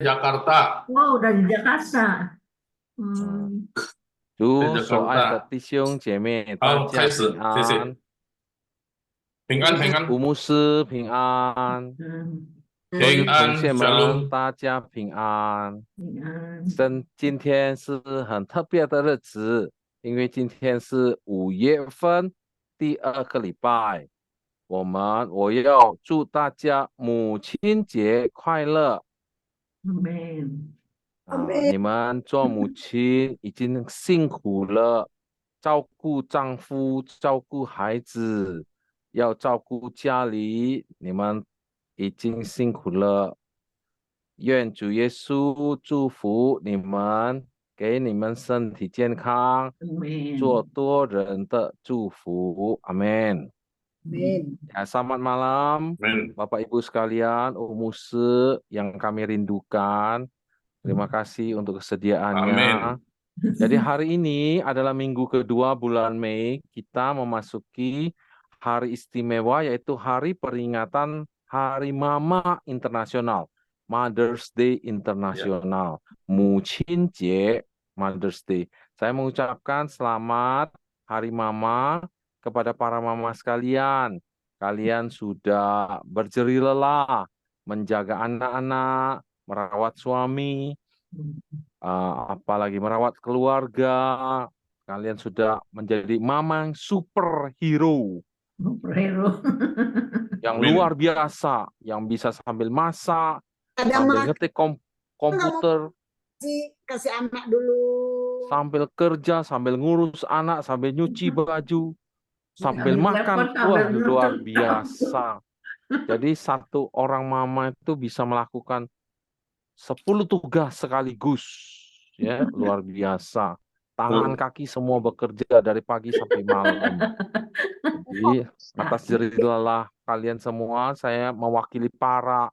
Jakarta. Oh, dari Jakarta. 嗯，Hmm. 主所爱的 Jakarta. 弟兄姐妹，大好，家平开始，谢谢。安，平安，平吴安，牧师平安，嗯，所平有同安学们，，Shalom。大家平安。平安。今天是很特别的日子，因为今天是5月份第2个礼拜。我要祝大家母亲节快乐Amen. 啊！你们做母亲已经辛苦了，照顾丈夫，照顾孩子，要照顾家里，你们已经辛苦了。愿主耶稣祝福你们，给你们身体健康，做 Amen. 多人的祝福。阿门。Amin. Ya, selamat malam, Amin. Bapak Ibu sekalian, Umuse yang kami rindukan. Terima kasih untuk kesediaannya. Amin. Jadi hari ini adalah minggu kedua bulan Mei. Kita memasuki hari istimewa yaitu hari peringatan Hari Mama Internasional. Mother's Day Ya. Internasional. 母亲节 Mother's Day. Saya mengucapkan selamat Hari Mama kepada para mama sekalian. Kalian sudah berjerih lelah menjaga anak-anak, merawat suami, apalagi merawat keluarga. Kalian sudah menjadi mamang superhero Superhero. yang luar Amin. biasa, yang bisa sambil masak, Ada sambil makan ngetik nggak mau komputer, kasih anak dulu. sambil kerja, sambil ngurus anak, sambil nyuci baju, sambil Sambil telepon, makan. sambil Wah, luar nutup. biasa. Jadi satu orang mama itu bisa melakukan 10 tugas sekaligus. Ya, luar biasa. Tangan Oh, kaki semua bekerja dari pagi sampai malam. Jadi atas jerih lelah kalian semua, saya mewakili para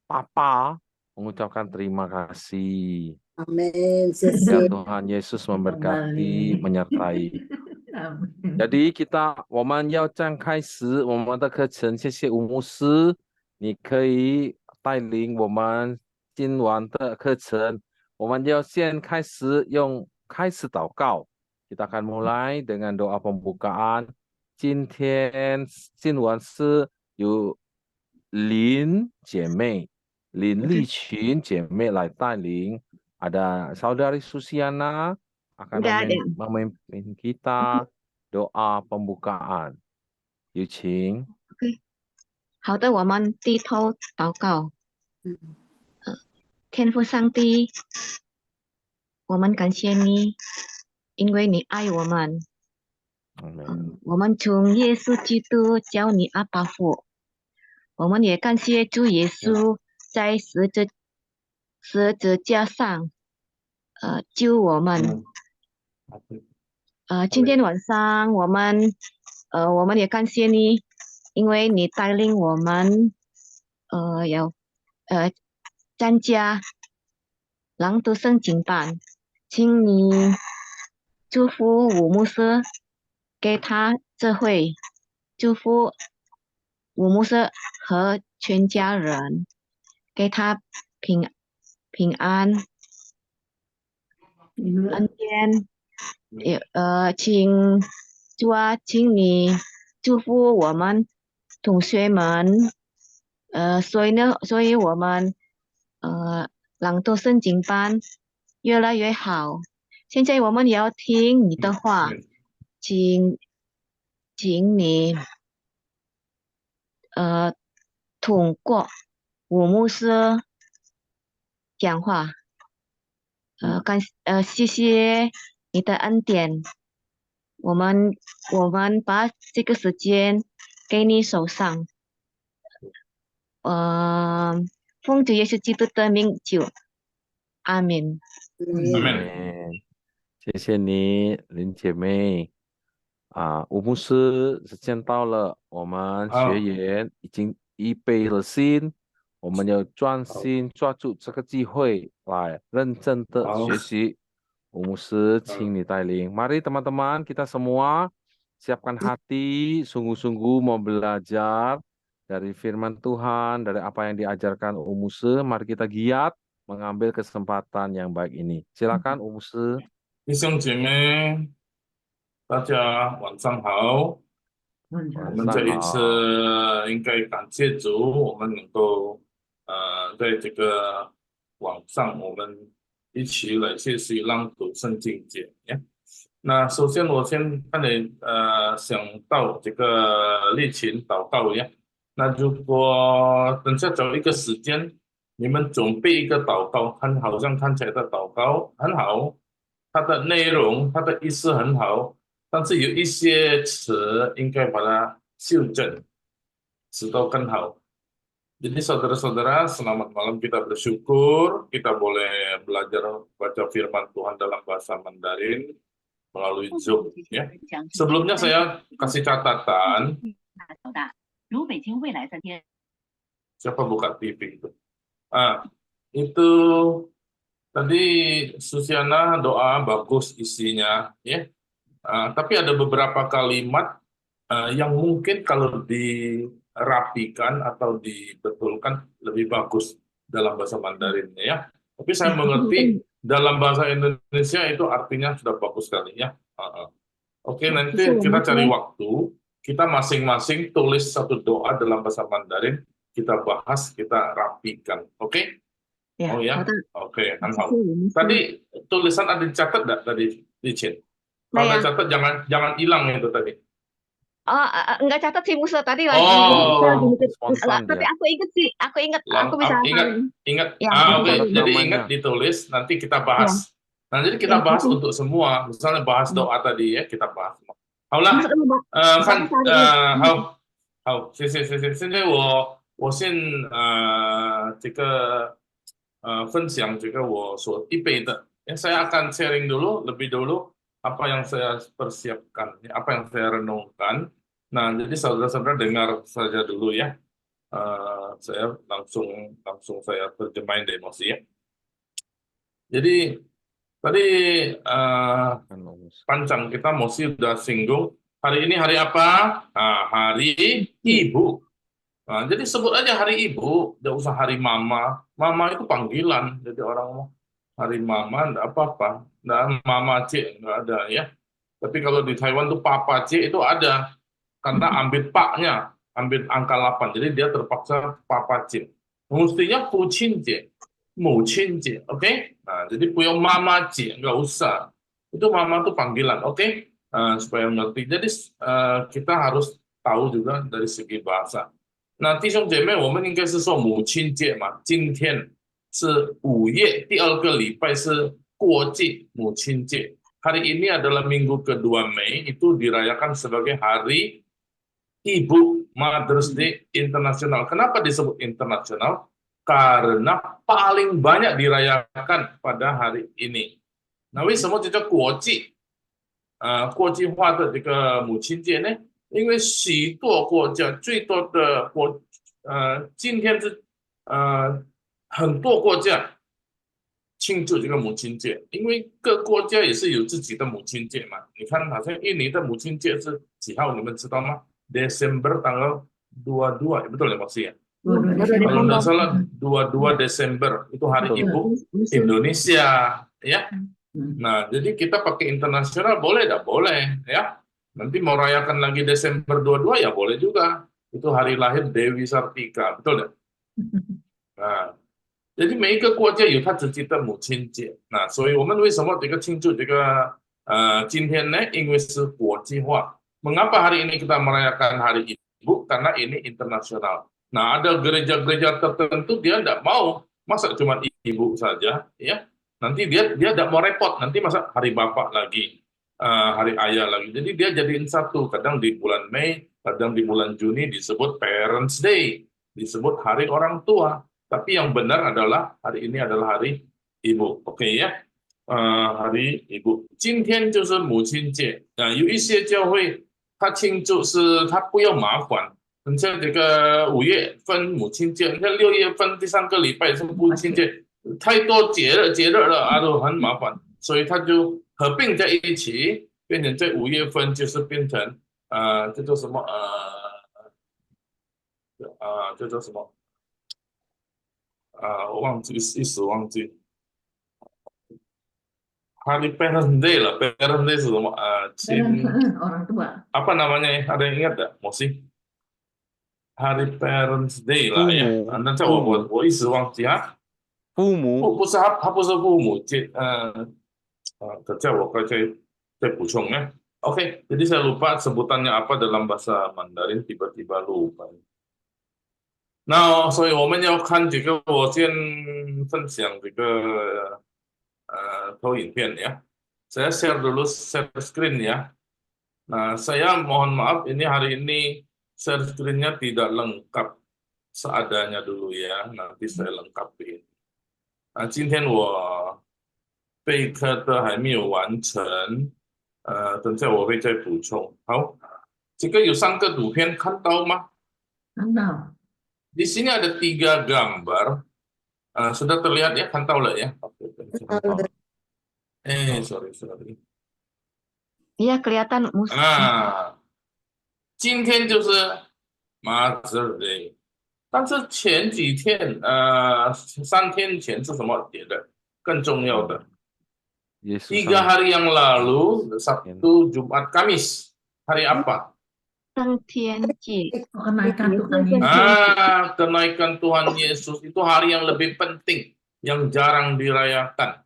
papa mengucapkan terima kasih. Amin. Ya Sisi. Tuhan Yesus memberkati, Kembali. menyertai. Amin. jadi我们要这样开始我们的课程，谢谢吴牧师，你可以带领我们今晚的课程。我们要先开始用开始祷告，kita akan mulai dengan doa pembukaan。今天今晚是由林丽群姐妹来带领，ada saudari Susiana akan Udah ada. memimpin kita doa pembukaan. 有请。OK，好的，我们低头祷告。天父上帝，我们感谢你，因为你爱我们。我们从耶稣基督叫你阿爸父，我们也感谢主耶稣在十字架上，救我们。今天晚上我们也感谢你，因为你带领我们，要参加朗读圣经班，请你祝福吴牧师，给他智慧，祝福吴牧师和全家人，给他平安安全。请你祝福我们同学们，所以我们朗读圣经班越来越好。现在我们也要听你的话，请你通过吴牧师讲话，谢谢你的恩典，我们把这个时间给你手上，奉主耶稣基督的名求，阿门。Amin. 谢谢你，林姐妹。吴牧师时间到了，我们学员已经预备了心，我们要专心抓住这个机会来认真的学习。吴牧师，请你带领。Mari teman-teman kita semua siapkan hati, sungguh-sungguh mau belajar dari firman Tuhan, dari apa yang diajarkan Umuse, mari kita giat mengambil kesempatan yang baik ini. Silakan Umuse. 弟兄姐妹，大家晚上好。我们这一次应该感谢主，我们能够在这个网上，我们一起来学习朗读圣经节呀。那首先我先看你想到这个例行祷告呀。那如果等下找一个时间，你们准备一个祷告，好像看起来的祷告很好，它的内容、它的意思很好，但是有一些词应该把它修正，使到更好。Jadi saudara-saudara, selamat malam, kita bersyukur kita boleh belajar baca firman Tuhan dalam bahasa Mandarin melalui Zoom ya. Sebelumnya saya kasih catatan. Siapa buka TV itu? Itu tadi Susiana doa bagus isinya ya. Tapi ada beberapa kalimat yang mungkin kalau dirapikan atau dibetulkan lebih bagus dalam bahasa Mandarin ya. Tapi saya mengerti dalam bahasa Indonesia itu artinya sudah bagus sekali ya. Oke, nanti kita cari waktu, kita masing-masing tulis satu doa dalam bahasa Mandarin, kita bahas, kita rapikan. Oke? Ya, Oh ya? Oke, tadi tulisan ada dicatat enggak tadi di chat? Kalau Nah, ya. catat jangan hilang itu tadi. Enggak catat sih Musa tadi lagi. Spontan Tapi dia. aku ingat, aku bisa Ingat. Ya, Oke, catat jadi namanya. ingat ditulis, nanti kita bahas. Nah, jadi kita Ya, bahas itu. untuk semua. Misalnya bahas doa tadi ya, kita bahas. 好了， 看好，谢谢。现在我先这个分享这个我所预备的，saya akan sharing dulu lebih dulu apa yang saya persiapkan, apa yang saya renungkan. Nah, jadi saudara-saudara dengar saja dulu ya. Saya langsung saya terjemahin deh emosi ya. Jadi tadi panjang kita Mosi sudah singgung. Hari ini hari apa? Hari Ibu. Nah, jadi sebut aja hari Ibu, tidak usah hari Mama. Mama itu panggilan, jadi orang mau hari Mama enggak apa-apa. Enggak Mama C enggak ada ya. Tapi kalau di Taiwan tuh Papa C itu ada. Karena ambil paknya, ambil angka 8. Jadi dia terpaksa Papa C. Mestinya Fucin C, Mucin C, oke? Nah, jadi punya Mama C, enggak usah. Itu Mama tuh panggilan, oke? Supaya mengerti. Jadi kita harus tahu juga dari segi bahasa. 那弟兄姐妹，我们应该是说母亲节嘛，今天是5月第2个礼拜是国际母亲节。Hari ini adalah minggu kedua Mei, itu dirayakan sebagai Hari Ibu, Mother's Day Internasional. Kenapa disebut internasional? Karena paling banyak dirayakan pada hari ini. 那为什么就叫国际化的这个母亲节呢？因为许多国家最多的今天是很多国家庆祝这个母亲节，因为各国家也是有自己的母亲节嘛。你看，好像印尼的母亲节是几号？你们知道吗 ？Desember tanggal 22, betul ya maksudnya? Kalau nggak salah 22 Desember itu Hari Ibu Indonesia, ya. Nah, jadi kita pakai internasional boleh tidak boleh, ya. Nanti mau rayakan lagi Desember 22 ya boleh juga. Itu hari lahir Dewi Sartika, betul tidak? Nah, jadi 每一个国家有它自己的母亲节。那所以我们为什么这个庆祝这个今天呢？因为是国际化。Mengapa hari ini kita merayakan Hari Ibu? Karena ini internasional. Nah, ada gereja-gereja tertentu dia tidak mau, masa cuma ibu saja, ya. Nanti dia tidak mau repot, nanti masa hari bapak lagi, hari ayah lagi. Jadi dia jadiin satu, kadang di bulan Mei, kadang di bulan Juni disebut Parents Day, disebut Hari Orang Tua. Tapi yang benar adalah hari ini adalah Hari Ibu, oke ya? Hari Ibu. 今天就是母亲节，有一些教会它庆祝是它不要麻烦。你像这个5月份母亲节，你看6月份第3个礼拜是母亲节，太多节日了，都很麻烦，所以他就合并在一起，变成在5月份就是变成叫做什么叫做什么我忘记，一时忘记。Hari Parents Day lah. Parents Day是什么？Orang tua. apa namanya? Ada yang ingat nggak? Mosi? Hari Parents Day 父 lah ya. 母，那在父母，我一时忘记啊。父母，不是他不是父母节，kerja 我再补充ya. Oke, jadi saya lupa sebutannya apa dalam bahasa Mandarin, tiba-tiba lupa. 那所以我们要看这个，我先分享这个投影片ya. Saya share dulu share screen ya. Nah, saya mohon maaf ini hari ini share screen-nya tidak lengkap seadanya dulu ya. Nanti saya lengkapin. 今天我备课的还没有完成，等下我会再补充。好，这个有3个图片看到吗？ Tahu. Di sini ada 3 gambar. Sudah terlihat ya? Kan tahu lah ya? Oke, sorry. Iya, kelihatan musik. 今天就是 Mother's Day， 但是前几天3天前是什么节的？更重要的， Yesus 3 hari yang lalu Sabtu, Jumat, Kamis. Hari apa? 升天节， Kenaikan Tuhan Yesus. Kenaikan Tuhan Yesus itu hari yang lebih penting, yang jarang dirayakan.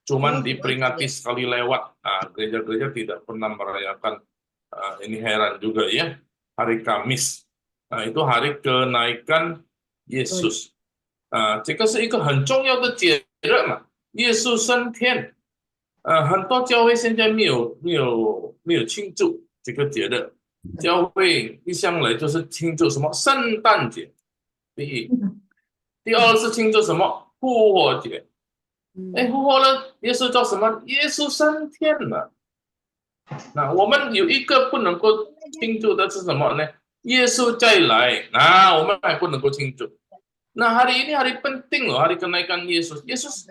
Cuman diperingati sekali lewat. Gereja-gereja tidak pernah merayakan. Ini heran juga ya. Hari Kamis. Itu hari kenaikan Yesus. 这个是一个很重要的节日嘛，耶稣升天。很多教会现在没有庆祝这个节日。教会一向来就是庆祝什么圣诞节，第一，第二是庆祝什么复活节。复活了，耶稣叫什么？耶稣升天了。那我们有一个不能够庆祝的是什么呢？耶稣再来，我们还不能够庆祝。Nah, hari ini hari penting loh, hari kenaikan Yesus. Yesus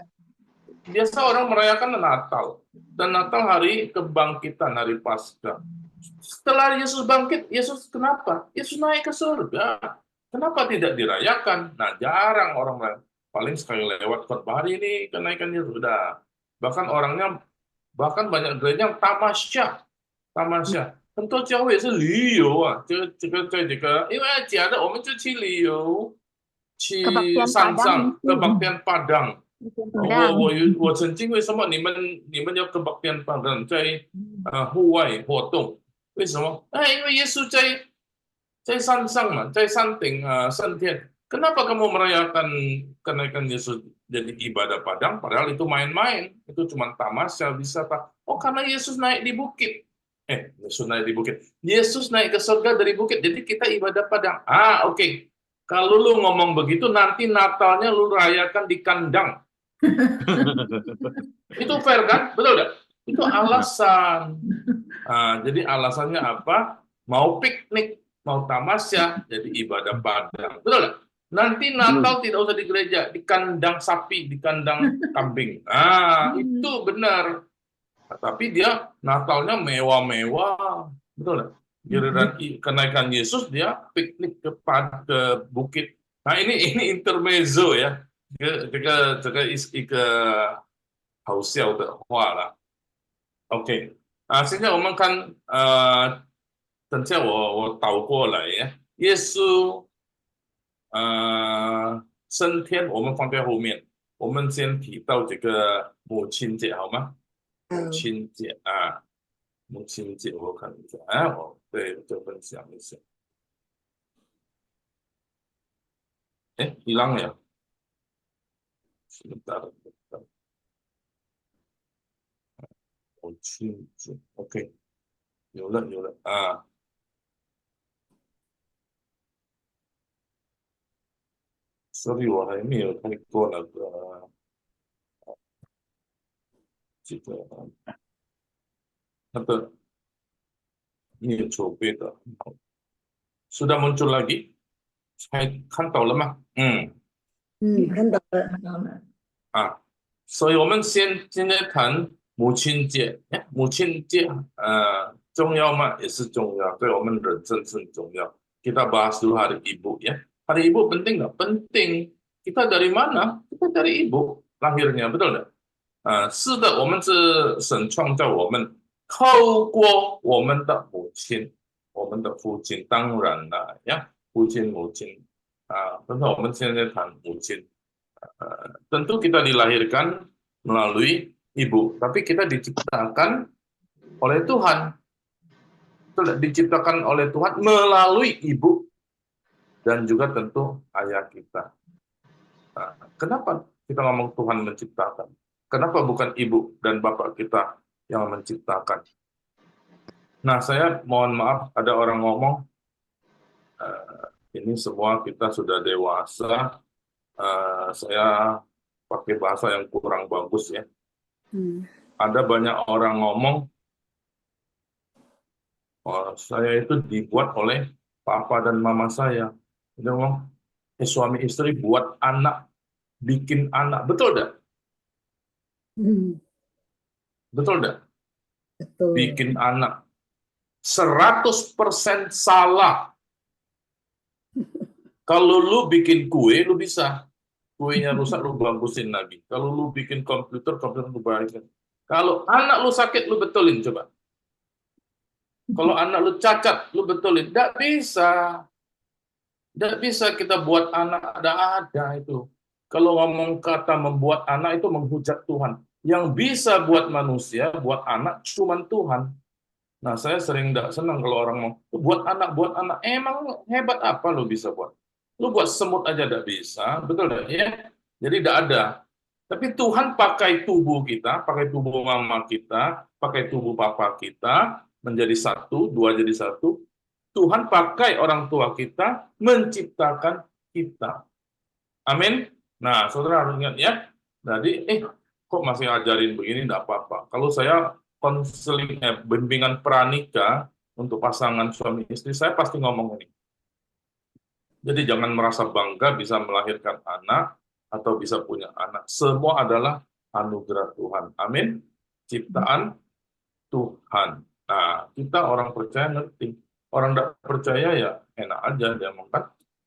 biasa orang merayakan Natal, dan Natal hari kebangkitan, hari Paskah. Setelah Yesus bangkit, Yesus kenapa? Yesus naik ke surga. Kenapa tidak dirayakan? Nah, jarang orang merayakan. Paling sekali lewat khotbah hari ini kenaikan Yesus sudah. Bahkan banyak gereja yang tamasya. 很多教会也是旅游啊，这个，因为假的，我们就去旅游，去山上kebaktian Padang。我曾经为什么你们要kebaktian Padang在户外活动？为什么？因为耶稣在山上嘛，在山顶升天。Kenapa kamu merayakan kenaikan Yesus jadi ibadah Padang? Padahal itu main-main, itu cuma tamasya, wisata. Oh, karena Yesus naik di bukit. Yesus naik di bukit. Yesus naik ke surga dari bukit, jadi kita ibadah Padang. Oke. Kalau lu ngomong begitu, nanti Natalnya lu rayakan di kandang. Itu fair kan? Betul nggak? Itu alasan. Jadi alasannya apa? Mau piknik, mau tamasya, jadi ibadah Padang. Betul nggak? Nanti Natal tidak usah di gereja, di kandang sapi, di kandang kambing. Itu benar. Tapi dia Natalnya mewah-mewah. Betul nggak? Giliran kenaikan Yesus dia piknik ke bukit. Nah, ini intermezzo ya. 这个一个好笑的话了。OK， 现在我们看等下我倒过来呀。耶稣升天，我们放在后面。我们先提到这个母亲节好吗？母亲节母亲节我看一下对，就分享一下。hilang ya? Sebentar. 母亲节 ，OK， 有了sorry， 我还没有看过那个这个没有筹备的。Sudah muncul lagi? Saya看到了吗？看到了。所以我们现在谈母亲节。母亲节重要吗？也是重要，对我们人生是很重要。kita bahas dulu Hari Ibu ya. Hari Ibu penting nggak? Penting. Kita dari mana? Kita dari ibu lahirnya, betul nggak? 是的，我们是神创造我们，透过我们的母亲，我们的父亲，当然了呀，父亲母亲但是我们现在谈母亲，tentu kita dilahirkan melalui ibu, tapi kita diciptakan oleh Tuhan, diciptakan oleh Tuhan melalui ibu dan juga tentu ayah kita. Kenapa kita ngomong Tuhan menciptakan? Kenapa bukan ibu dan bapak kita yang menciptakan? Nah, saya mohon maaf, ada orang ngomong, ini semua kita sudah dewasa, saya pakai bahasa yang kurang bagus ya. Ada banyak orang ngomong, saya itu dibuat oleh papa dan mama saya. Dia ngomong, suami istri buat anak, bikin anak. Betul enggak? Betul enggak? Betul. Bikin anak. 100% salah. Kalau lu bikin kue, lu bisa. Kuenya rusak, lu bagusin lagi. Kalau lu bikin komputer lu baikin. Kalau anak lu sakit, lu betulin coba. Kalau anak lu cacat, lu betulin. Nggak bisa. Nggak bisa kita buat anak ada itu. Kalau ngomong kata membuat anak itu menghujat Tuhan. Yang bisa buat manusia, buat anak, cuman Tuhan. Nah, saya sering nggak senang kalau orang mau, buat anak. Emang hebat apa lu bisa buat? Lu buat semut aja nggak bisa, betul nggak? Ya? Jadi nggak ada. Tapi Tuhan pakai tubuh kita, pakai tubuh mama kita, pakai tubuh papa kita, menjadi satu, dua jadi satu. Tuhan pakai orang tua kita menciptakan kita. Amin. Nah, saudara harus ingat ya. Jadi, kok masih ajarin begini? Enggak apa-apa. Kalau saya konseling, bimbingan pranikah untuk pasangan suami istri, saya pasti ngomong ini. Jadi jangan merasa bangga bisa melahirkan anak atau bisa punya anak. Semua adalah anugerah Tuhan. Amin. Ciptaan Tuhan. Nah, kita orang percaya ngerti. Orang tidak percaya ya enak aja dia makan.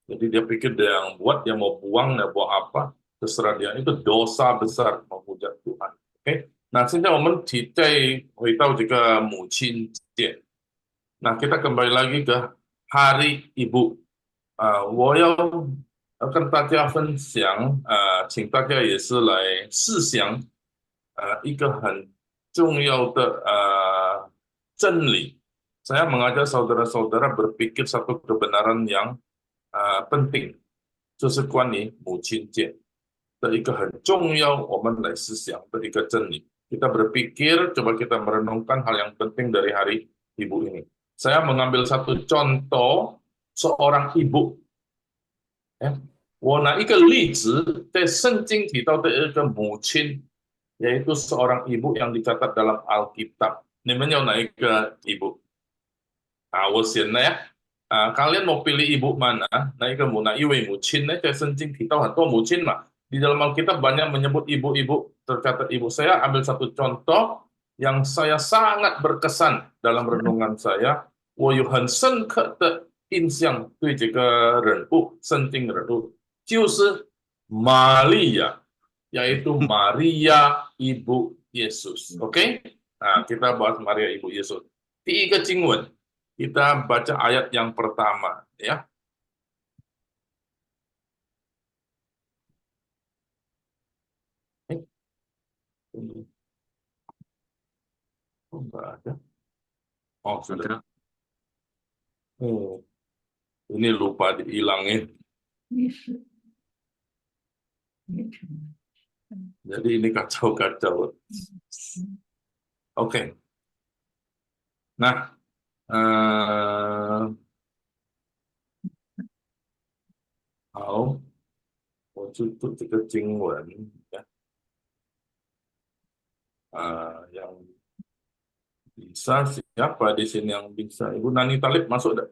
Jadi dia pikir dia yang buat, dia mau buang, dia mau apa, terserah dia. Itu dosa besar menghujat Tuhan. Oke. Nah, 现在我们回到这个母亲节. Nah, kita kembali lagi ke Hari Ibu. 我要跟大家分享，请大家也是来试想，一个很重要的真理. Saya mengajak saudara-saudara berpikir satu kebenaran yang penting, 就是关于母亲节的一个很重要，我们来思想的一个真理. Kita berpikir, coba kita merenungkan hal yang penting dari Hari Ibu ini. Saya mengambil satu contoh seorang ibu. 我拿一个例子，在圣经提到的一个母亲， yaitu seorang ibu yang dicatat dalam Alkitab. 你们有哪一个 ibu? 我选了呀。kalian mau pilih ibu mana? 哪一位母亲呢？ 在圣经提到很多母亲嘛。 Di dalam Alkitab banyak menyebut ibu-ibu, tercatat ibu. Saya ambil satu contoh yang saya sangat berkesan dalam renungan saya. 我有很深刻的印象对这个人物，圣经人物就是玛利亚， yaitu Maria Ibu Yesus. Oke? Nah, kita bahas Maria Ibu Yesus. 第一个经文, kita baca ayat yang pertama ya. Oh, enggak ada. Oh, sudah. Oh, ini lupa dihilangin. Jadi ini kacau-kacau. Oke. Nah, 好，我就读这个经文呀。yang bisa, siapa di sini yang bisa? Ibu Nani Talib masuk enggak?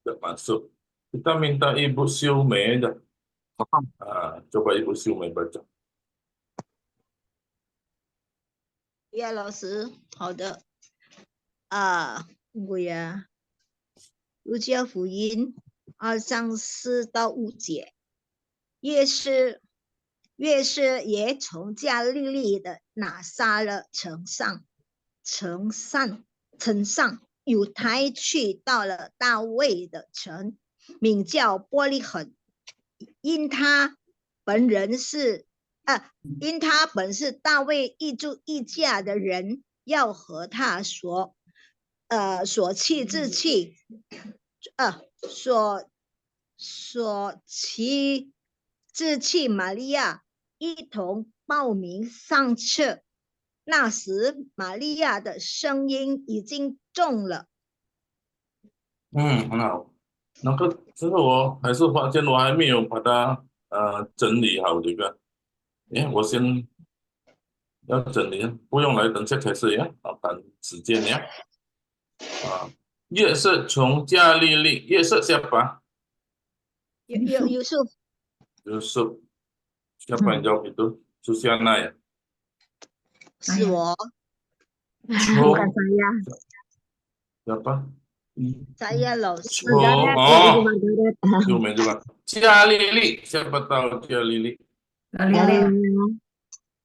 Enggak masuk. Kita minta Ibu Siume aja. Coba Ibu Siume baca. 叶老师，好的。姑爷，路加福音2章4到5节，约瑟也从加利利的拿撒勒城上犹太去，到了大卫的城，名叫伯利恒，因他本是大卫一族一家的人，要和他所妻玛利亚一同报名上车。那时玛利亚的声音已经重了。很好。那个之后我还是发现我还没有把它整理好这个，我先要整理，不用来等下开始呀，赶时间呀。约瑟从加利利，约瑟siapa? Yusuf. Yusuf. Siapa yang jawab itu? Susiana ya? 是我。 Bukan saya. Siapa? Saya 老师。 Sumen juga. Galili, siapa tahu Galili?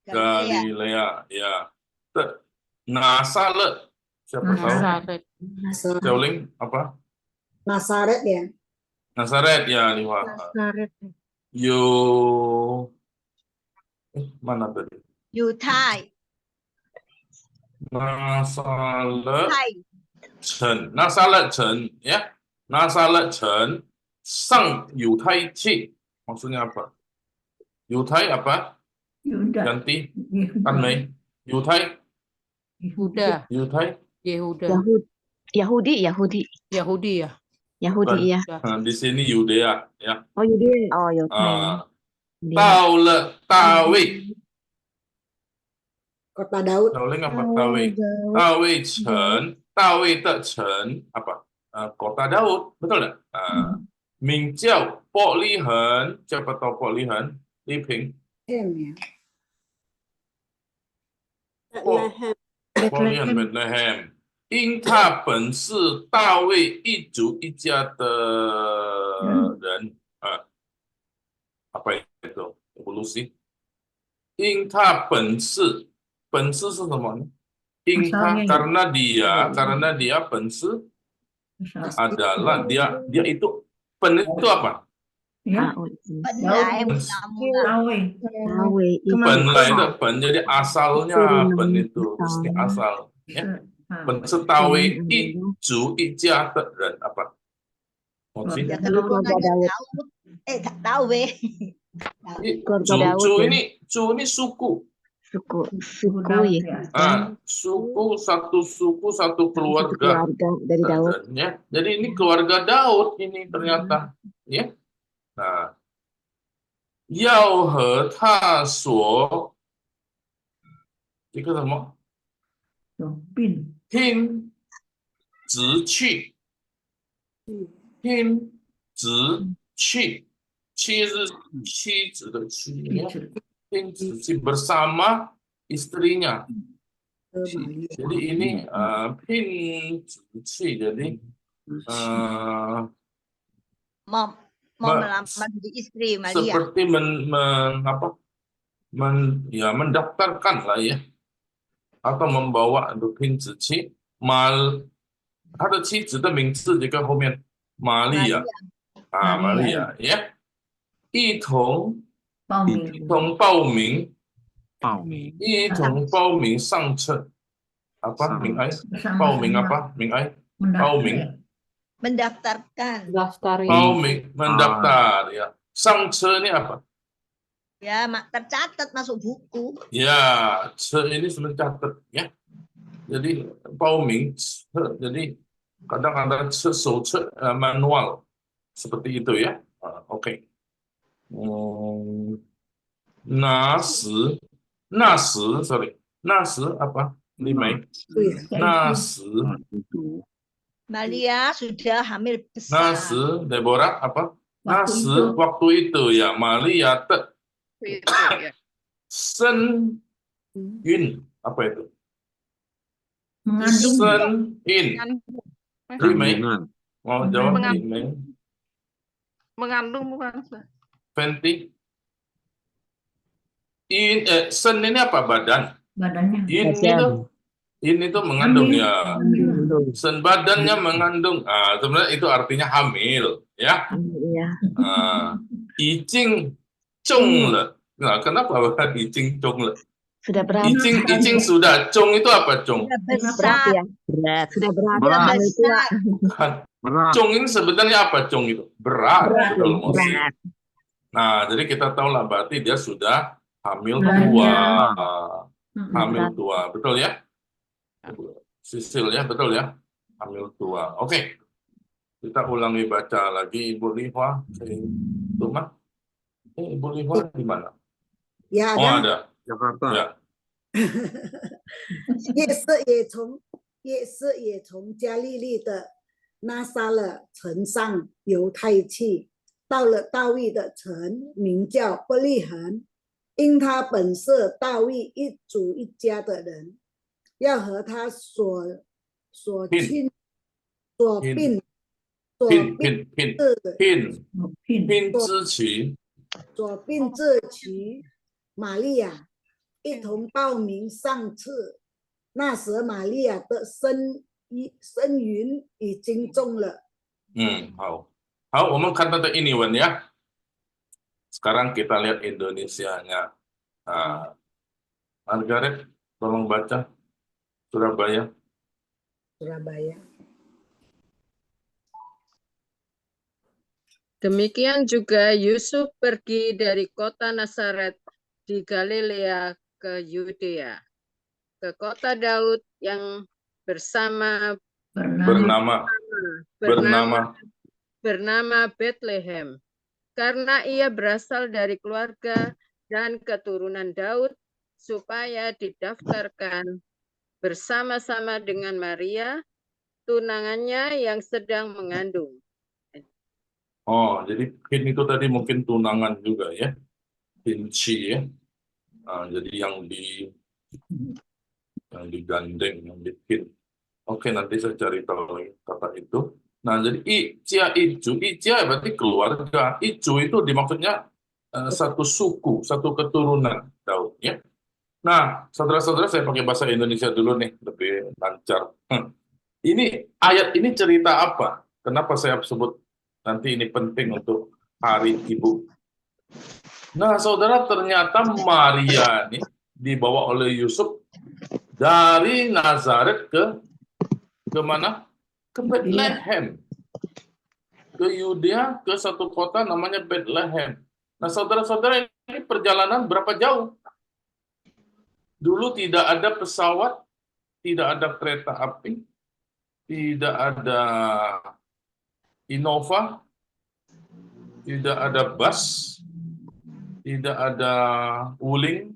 Galilea, ya. Nasaret, siapa tahu? Jauling apa? Nasaret ya. Nasaret ya, Liwa. Mana tadi? Yutai. Nasaret Chen, ya. Nasaret Chen sang Yutai Ci. Maksudnya apa? Yutai apa? Ganti. Kan Mei. Yutai. Yutai. Yahudi ya. Yahudi ya. Di sini Yudea, ya. Oh Yudea. Oh Yudea. 到了大卫 Kota Daud. apa? Daud apa? Kota Daud, betul nggak? Mingjau Polihan, siapa tahu Polihan? Liping. Polihan Bethlehem. 因他本是大卫一族一家的人，apa itu evolusi？ 因他本是是什么呢？因他 karena dia 本是 adalah dia itu pen itu apa？ 本来的本 jadi asalnya pen itu mesti asal ya。 本是大卫一族一家的人apa？ 族ini suku satu keluarga dari Daud. Ya. Jadi ini keluarga Daud ini ternyata ya. Nah, 要和他所这个什么听直去，听直去，妻是妻子的妻，听直去 bersama istrinya. Jadi ini pin直去 jadi mau melamar jadi istri Maria. Seperti mendaftarkan lah ya. Atau membawa pin 直去 他的妻子的名字这个后面玛利亚玛利亚呀，一同报名上车apa ming'ai报名apa ming'ai报名 mendaftarkan mendaftar ya. Sang ce ini apa? Ya, tercatat masuk buku. Ya, ce ini sudah catat ya. Jadi pauming, jadi kadang ada ce manual seperti itu ya. Oke. Nasi apa? Limai. Nasi. Maria sudah hamil besar. Nasi, Deborah apa? Nasi waktu itu ya, Maria Sen Yun apa itu? Sen In. Limai. Mau jawab Mengandung. Imeng? Mengandung bukan, Ustaz? Fenty? Sen ini apa? Badan. Badannya. Ini tuh mengandung Hamil. ya. Hamil. Sen badannya mengandung. Sebenarnya itu artinya hamil, ya. Iya. Icing Cung le. Nah, kenapa bukan icing Cung le? Sudah berat. Icing sudah. Cung itu apa, Cung? Sudah Berat besar, ya. Berat. Sudah berat. sudah Hamil tua. besar. Bukan. Berat. Cung ini sebenarnya apa, Cung itu? Berat, betul, Mosi. Berat. Nah, jadi kita tahu lah berarti dia sudah hamil Banyak. tua. Mm-mm. Hamil tua, betul ya? Sisil ya, betul ya? Hamil tua. Oke. Kita ulangi baca lagi Ibu Liva. Tuh, Mak. Ibu Liva di mana? Ya Oh, ada， ada. Jakarta. Ya. 夜色也从加利利的拿撒勒城上犹太去，到了大卫的城，名叫伯利恒，因他本是大卫一族一家的人，要和他所亲所并拼之期，所并这其玛利亚一同报名上次。那时玛利亚的身孕已经重了。好，好，我们看到的ini Wen ya. Sekarang kita lihat Indonesianya. Margaret, tolong baca Surabaya. Surabaya. Demikian juga Yusuf pergi dari kota Nazaret di Galilea ke Yudea, ke kota Daud yang bernama Bethlehem, karena ia berasal dari keluarga dan keturunan Daud, supaya didaftarkan bersama-sama dengan Maria, tunangannya yang sedang mengandung. Oh, jadi pin itu tadi mungkin tunangan juga ya, pinci ya. Jadi yang digandeng, yang dipin. Oke, nanti saya cari tahu lagi kata itu. Nah, jadi Icia berarti keluarga. Icu itu dimaksudnya satu suku, satu keturunan Daud ya. Nah, saudara-saudara, saya pakai bahasa Indonesia dulu nih, lebih lancar. Ini ayat ini cerita apa? Kenapa saya sebut nanti ini penting untuk Hari Ibu? Nah, saudara, ternyata Maria nih dibawa oleh Yusuf dari Nazaret ke mana? Ke Bethlehem. Ke Yudea, ke satu kota namanya Bethlehem. Nah, saudara-saudara, ini perjalanan berapa jauh? Dulu tidak ada pesawat, tidak ada kereta api, tidak ada Innova, tidak ada bus, tidak ada Wuling,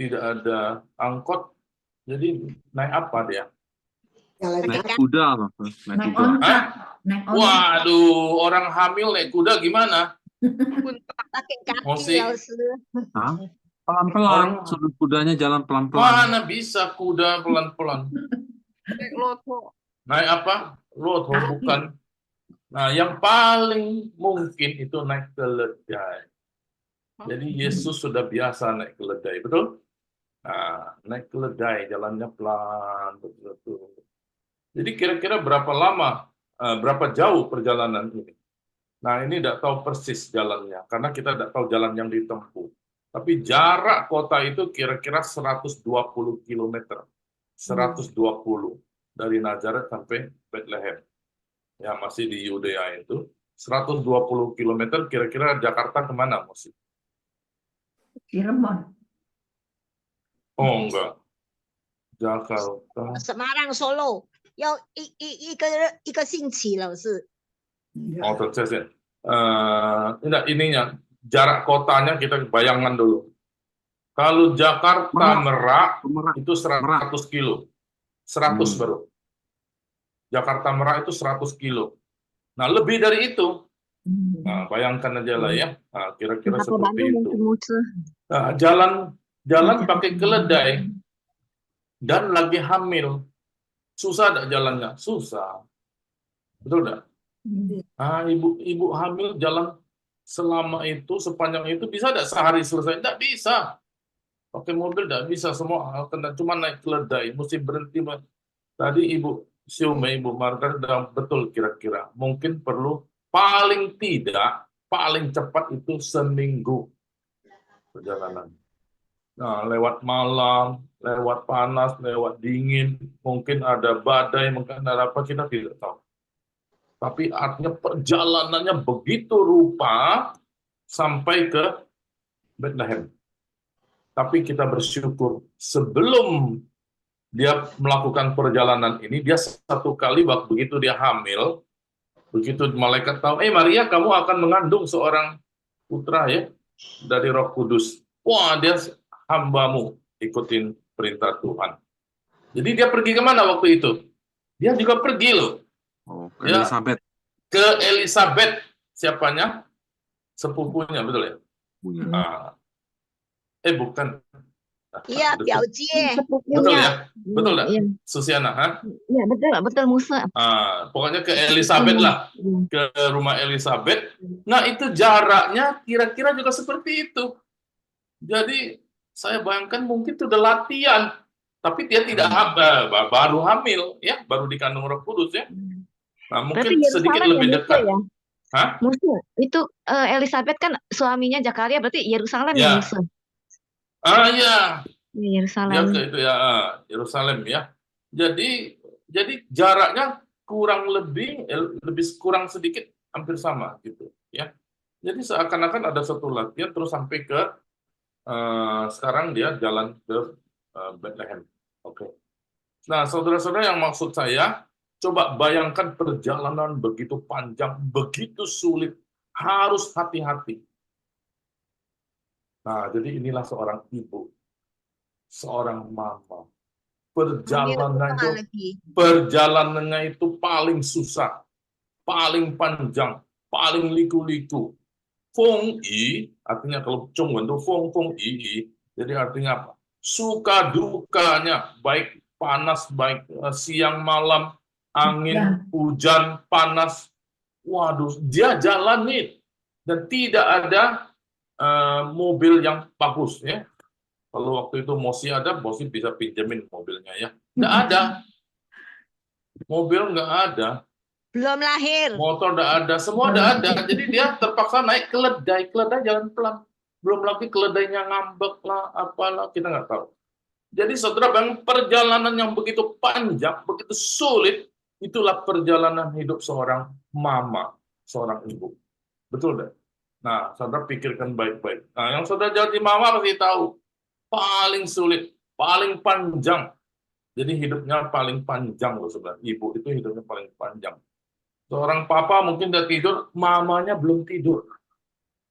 tidak ada angkot. Jadi naik apa dia? Jalan Naik kaki. kuda, Mas. Naik kuda. onta. Naik onta. Waduh, orang hamil naik kuda gimana? Pakai kaki, Mosi. Laus. Hah? Pelan-pelan, suruh kudanya jalan pelan-pelan. Mana bisa kuda pelan-pelan? Naik loto. Naik apa? Loto bukan. Nah, yang paling mungkin itu naik keledai. Jadi Yesus sudah biasa naik keledai, betul? Nah, naik keledai, jalannya pelan, betul. Jadi kira-kira berapa lama, berapa jauh perjalanan ini? Nah, ini tidak tahu persis jalannya, karena kita tidak tahu jalan yang ditempuh. Tapi jarak kota itu kira-kira 120 km. 120 dari Nazaret sampai Bethlehem. Ya, masih di Yudea itu. 120 km, kira-kira Jakarta kemana, Mosi? Cirebon. Oh, enggak. Jakarta. Semarang Solo 要一个星期，老师。 Oh, terus enggak, ininya. Jarak kotanya kita bayangkan dulu. Kalau Jakarta Merak itu 100 kilo. 100 baru. Jakarta Merak itu 100 kilo. Nah, lebih dari itu. Nah, bayangkan aja lah ya. Nah, kira-kira seperti itu. Nah, jalan pakai keledai dan lagi hamil. Susah tak jalannya? Susah. Betul nggak? Hmm. Ah, ibu hamil jalan selama itu, sepanjang itu bisa nggak sehari selesai? Nggak bisa. Pakai mobil nggak bisa, semua kena cuma naik keledai, mesti berhenti. Tadi Ibu Siume, Ibu Margaret udah betul kira-kira. Mungkin perlu paling tidak, paling cepat itu seminggu perjalanan. Nah, lewat malam, lewat panas, lewat dingin, mungkin ada badai, mungkin ada apa, kita tidak tahu. Tapi artinya perjalanannya begitu rupa sampai ke Bethlehem. Tapi kita bersyukur sebelum dia melakukan perjalanan ini, dia satu kali waktu begitu dia hamil, begitu malaikat tahu, Maria kamu akan mengandung seorang putra ya dari Roh Kudus. Wah, dia hambamu, ikutin perintah Tuhan. Jadi dia pergi kemana waktu itu? Dia juga pergi loh. Oh, Ya. Elizabeth. Ke Elizabeth, siapanya? Sepupunya, betul ya? Punya. Ah. Bukan. Iya, Betul. 表姐， Betul Sepupunya. ya? Betul nggak? Iya, Susiana, ha? iya, betul Musa. Pokoknya ke Elizabeth lah. Iya. Ke rumah Elizabeth. Nah, itu jaraknya kira-kira juga seperti itu. Jadi, saya bayangkan mungkin itu udah latihan. Tapi dia tidak baru hamil, ya, baru dikandung Roh Kudus ya. Nah, Berarti mungkin sedikit Yerusalem lebih ya, Musa dekat. ya? Hah? Musa, itu Elizabeth kan suaminya Zakaria, berarti Yerusalem ya, Ya. Musa? Iya. Iya, Ya Yerusalem. ke itu ya, Yerusalem ya. Jadi jaraknya kurang lebih kurang sedikit hampir sama gitu ya. Jadi seakan-akan ada satu latihan terus sampai ke sekarang dia jalan ke Bethlehem. Oke. Nah, saudara-saudara, yang maksud saya, coba bayangkan perjalanan begitu panjang, begitu sulit, harus hati-hati. Nah, jadi inilah seorang ibu, seorang mama. Perjalanannya itu paling susah, paling panjang, paling liku-liku. Feng yi, artinya kalau Zhongwen itu feng yi, jadi artinya apa? Suka dukanya, baik panas, baik siang malam, angin, hujan, panas. Waduh, dia jalani dan tidak ada mobil yang bagus ya. Kalau waktu itu Mosi ada, Mosi bisa pinjemin mobilnya ya. Nggak ada. Mobil nggak ada. belum lahir. Motor nggak ada. Semua nggak ada. Jadi dia terpaksa naik keledai. Keledai jalan pelan. Belum lagi keledainya ngambek lah, apalah, kita nggak tahu. Jadi saudara, bang, perjalanan yang begitu panjang, begitu sulit, itulah perjalanan hidup seorang mama, seorang ibu. Betul deh. Nah, saudara pikirkan baik-baik. Nah, yang saudara jadi mama pasti tahu. Paling sulit, paling panjang. Jadi hidupnya paling panjang loh saudara. Ibu itu hidupnya paling panjang. Seorang papa mungkin udah tidur, mamanya belum tidur.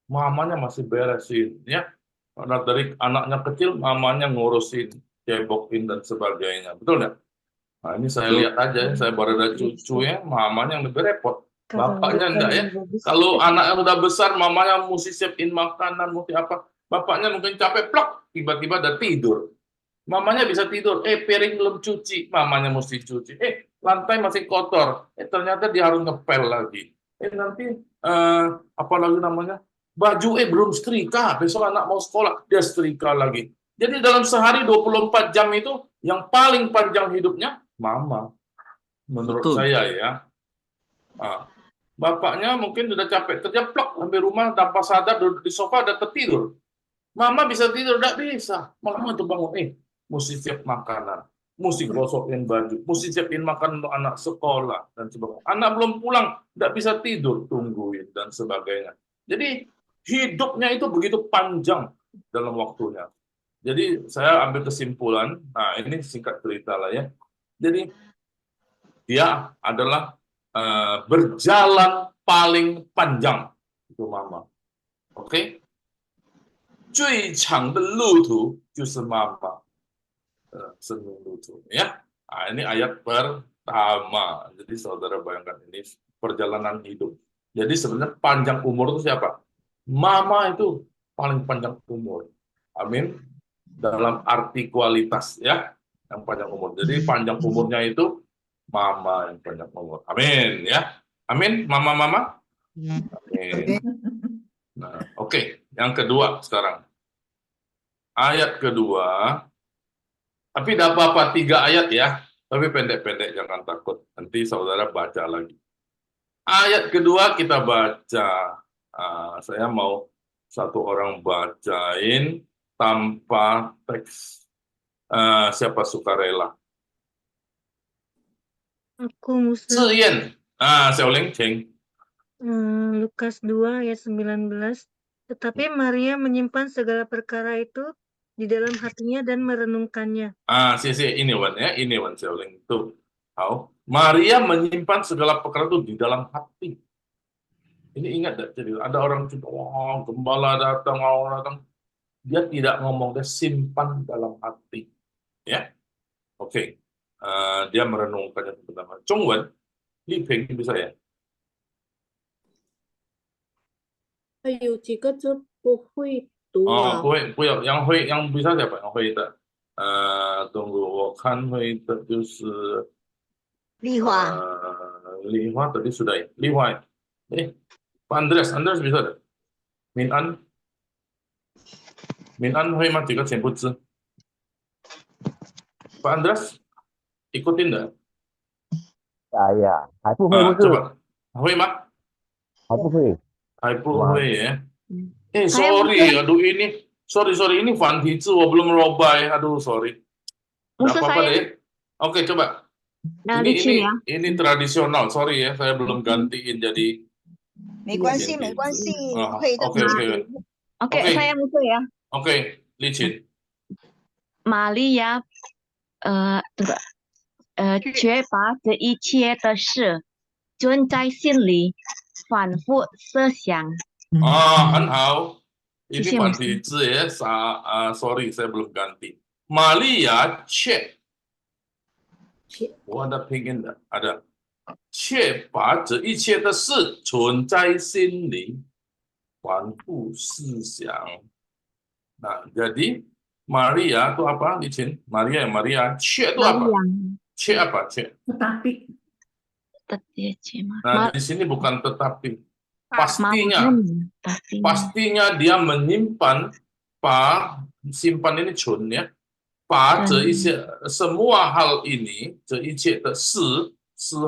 Mamanya masih beresin, ya. Karena dari anaknya kecil, mamanya ngurusin, cebokin dan sebagainya. Betul nggak? Nah, ini saya lihat aja, saya baru ada cucu ya, mamanya yang lebih repot. Bapaknya enggak ya. Kalau anak yang udah besar, mamanya mesti siapin makanan, mesti apa. Bapaknya mungkin capek, plak, tiba-tiba udah tidur. Mamanya bisa tidur, piring belum cuci, mamanya mesti cuci. Lantai masih kotor, ternyata dia harus ngepel lagi. Nanti, apa lagi namanya, baju belum setrika, besok anak mau sekolah, dia setrika lagi. Jadi dalam sehari 24 jam itu, yang paling panjang hidupnya, mama. Menurut Betul. saya ya. Nah, bapaknya mungkin udah capek kerja, plak, sampai rumah tanpa sadar duduk di sofa udah tertidur. Mama bisa tidur, enggak bisa. Mama itu bangun, mesti siap makanan, mesti gosokin baju, mesti siapin makanan untuk anak sekolah dan sebagainya. Anak belum pulang, enggak bisa tidur, tungguin dan sebagainya. Jadi hidupnya itu begitu panjang dalam waktunya. Jadi saya ambil kesimpulan, nah ini singkat cerita lah ya. Jadi dia adalah berjalan paling panjang, itu mama. Oke? 最长的路途就是妈妈生命路途 ya. Nah, ini ayat pertama. Jadi saudara bayangkan ini perjalanan hidup. Jadi sebenarnya panjang umur itu siapa? Mama itu paling panjang umur. Amin. Dalam arti kualitas ya, yang panjang umur. Jadi panjang umurnya itu mama yang panjang umur. Amin ya. Amin, mama-mama. Amin. Amin. Nah, oke. Yang kedua sekarang. Ayat kedua. Tapi tidak apa-apa 3 ayat ya. Tapi pendek-pendek, jangan takut. Nanti saudara baca lagi. Ayat kedua kita baca. Saya mau satu orang bacain tanpa teks. Siapa sukarela? Aku Musa. Ziyan. Xiao Ling, Cheng. Lukas 2 ayat 19. Tetapi Maria menyimpan segala perkara itu di dalam hatinya dan merenungkannya. Ini Wan ya, ini Wan Xiao Ling tuh. Maria menyimpan segala perkara itu di dalam hati. Ini ingat tak? Jadi ada orang cerita, wah gembala datang, orang datang. Dia tidak ngomong, dia simpan dalam hati. Ya, oke. Dia merenungkannya pertama. Zhongwen, Li Peng bisa ya? 还有几个字不会读啊？ 不要，yang bisa siapa? Yang 会的。tunggu，我看会的就是丽华，丽华 tadi sudah ya. 丽华，Pak Andreas bisa的。Min An 会吗？几个全部字？Pak Andreas ikutin enggak？ 呀，还不会不是， coba 会吗？还不会。 还不会ya. Saya Sorry, mungkin- aduh ini, sorry ini Van Tizu, belum robay, aduh sorry. Nggak Musa apa-apa saya deh. Oke, coba. Nah, Ini licin ini ya. ini tradisional, sorry ya, saya belum gantiin jadi. 没关系，简体没关系字，会的。 oke. Oke, Oke. saya Musa ya. Oke, licin. Maria 却把这一切的事存在心里，反复设想。 很好. Ini Sisi Van Musa. Tizu ya, sorry saya belum ganti. Malia cek. 我ada pengen enggak? Ada. 却把这一切的事存在心里，反复思想。Nah, jadi Maria itu apa, Licin? Maria, Che itu apa? Maria Che apa? Che. Tetapi Nah, di sini bukan tetapi. Pastinya, tapi pastinya dia menyimpan, simpan ini chun ya. Semua hal ini, 这一切的事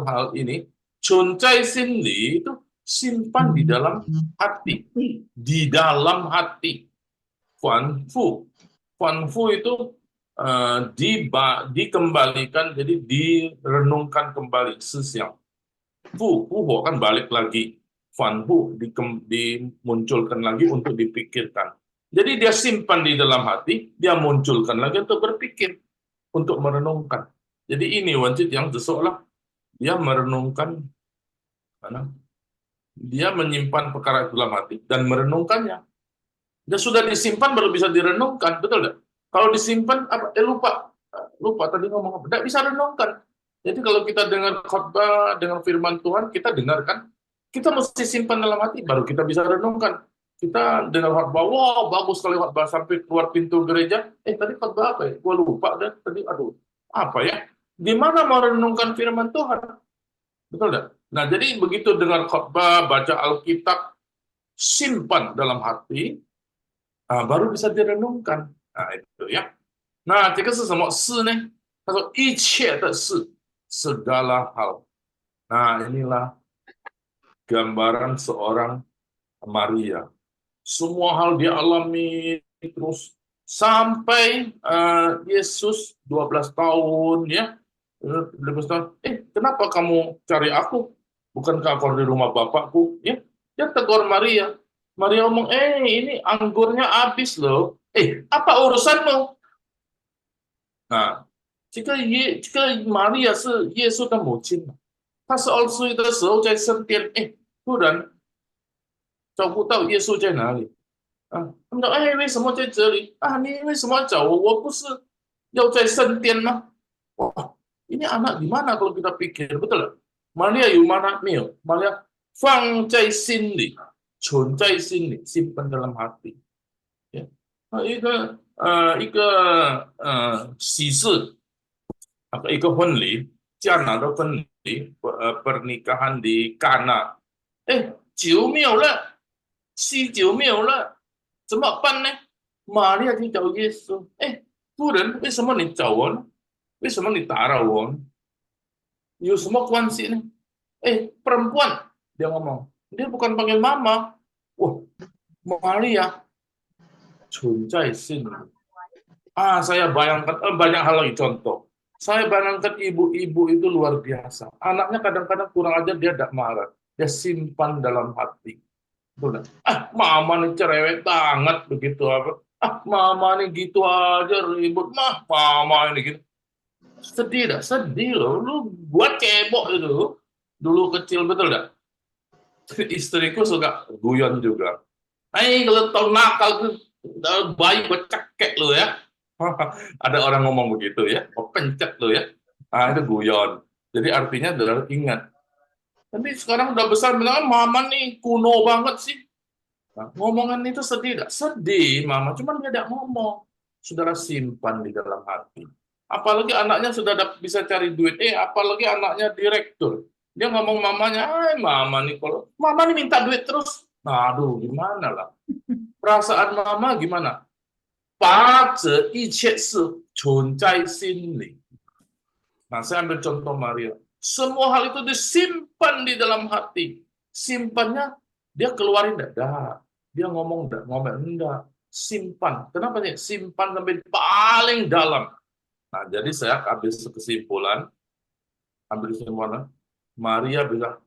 hal ini, 存在心里 itu simpan di dalam hati, di dalam hati. 反复itu dikembalikan, jadi direnungkan kembali, 思想. 复活kan balik lagi. 反复 dimunculkan lagi untuk dipikirkan. Jadi dia simpan di dalam hati, dia munculkan lagi untuk berpikir, untuk merenungkan. Jadi ini wajib yang seolah dia merenungkan, dia menyimpan perkara itu dalam hati dan merenungkannya. Dia sudah disimpan baru bisa direnungkan, betul nggak? Kalau disimpan lupa tadi ngomong apa? Nggak bisa renungkan. Jadi kalau kita dengar khotbah, dengar firman Tuhan, kita dengarkan, kita mesti simpan dalam hati, baru kita bisa renungkan. Kita dengar khotbah, wow bagus sekali khotbah sampai keluar pintu gereja, tadi khotbah apa ya? Gua lupa dan tadi apa ya? Gimana mau renungkan firman Tuhan? Betul nggak? Nah jadi begitu dengar khotbah, baca Alkitab, simpan dalam hati, baru bisa direnungkan. Nah itu ya. Nah, 这个是什么事呢？他说一切的事， segala hal. Nah, inilah gambaran seorang Maria. Semua hal dia alami terus sampai Yesus 12 tahun ya. 12 tahun. Kenapa kamu cari aku? Bukankah aku di rumah bapakku? Ya, dia tegur Maria. Maria ngomong, ini anggurnya habis loh. Apa urusanmu? Nah, 这个Maria 是耶稣的母亲，她12岁的时候在圣殿，突然找不到耶稣在哪里他们说，为什么在这里你为什么要找我？我不是要在圣殿吗？哇，ini anak di mana kalau kita pikir, betul? Maria有 mana 没有？Maria 放在心里，存在心里，simpan dalam hati。一个喜事，一个婚礼，迦南的婚 pernikahan di Kana. 酒没有了，喜酒没有了，怎么办呢？玛利亚就找耶稣，夫人，为什么你找我呢？为什么你打扰我呢？有什么关系呢？perempuan, dia ngomong, dia bukan panggil mama. Wah, Maria, 存在心里。saya bayangkan banyak hal lagi contoh. Saya bayangkan ibu-ibu itu luar biasa. Anaknya kadang-kadang kurang ajar, dia tidak marah. Dia simpan dalam hati. Betul. Mama nih cerewet banget begitu apa? Mama nih gitu aja ribut. Mama ini gitu. Sedih dah, sedih loh. Lu buat cebok itu. Dulu kecil, betul dah. Istriku suka guyon juga. Kalau tau nakal tuh bayi becekek lu ya. Ada orang ngomong begitu ya. Pencet lu ya. Itu guyon. Jadi artinya adalah ingat. Tapi sekarang udah besar, bilang mama nih kuno banget sih. Ngomongan itu sedih gak? Sedih mama, cuman dia tidak ngomong. Saudara simpan di dalam hati. Apalagi anaknya sudah bisa cari duit. Apalagi anaknya direktur. Dia ngomong mamanya, mama nih kalau mama nih minta duit terus. Nah, aduh, gimana lah. Perasaan mama gimana? 把这一切事存在心里. Nah, saya ambil contoh Maria. Semua hal itu disimpan di dalam hati. Simpannya, dia keluarin enggak. Dia ngomong enggak. Simpan. Kenapa nih? Simpan sampai paling dalam. Nah, jadi saya ambil kesimpulan. Maria bisa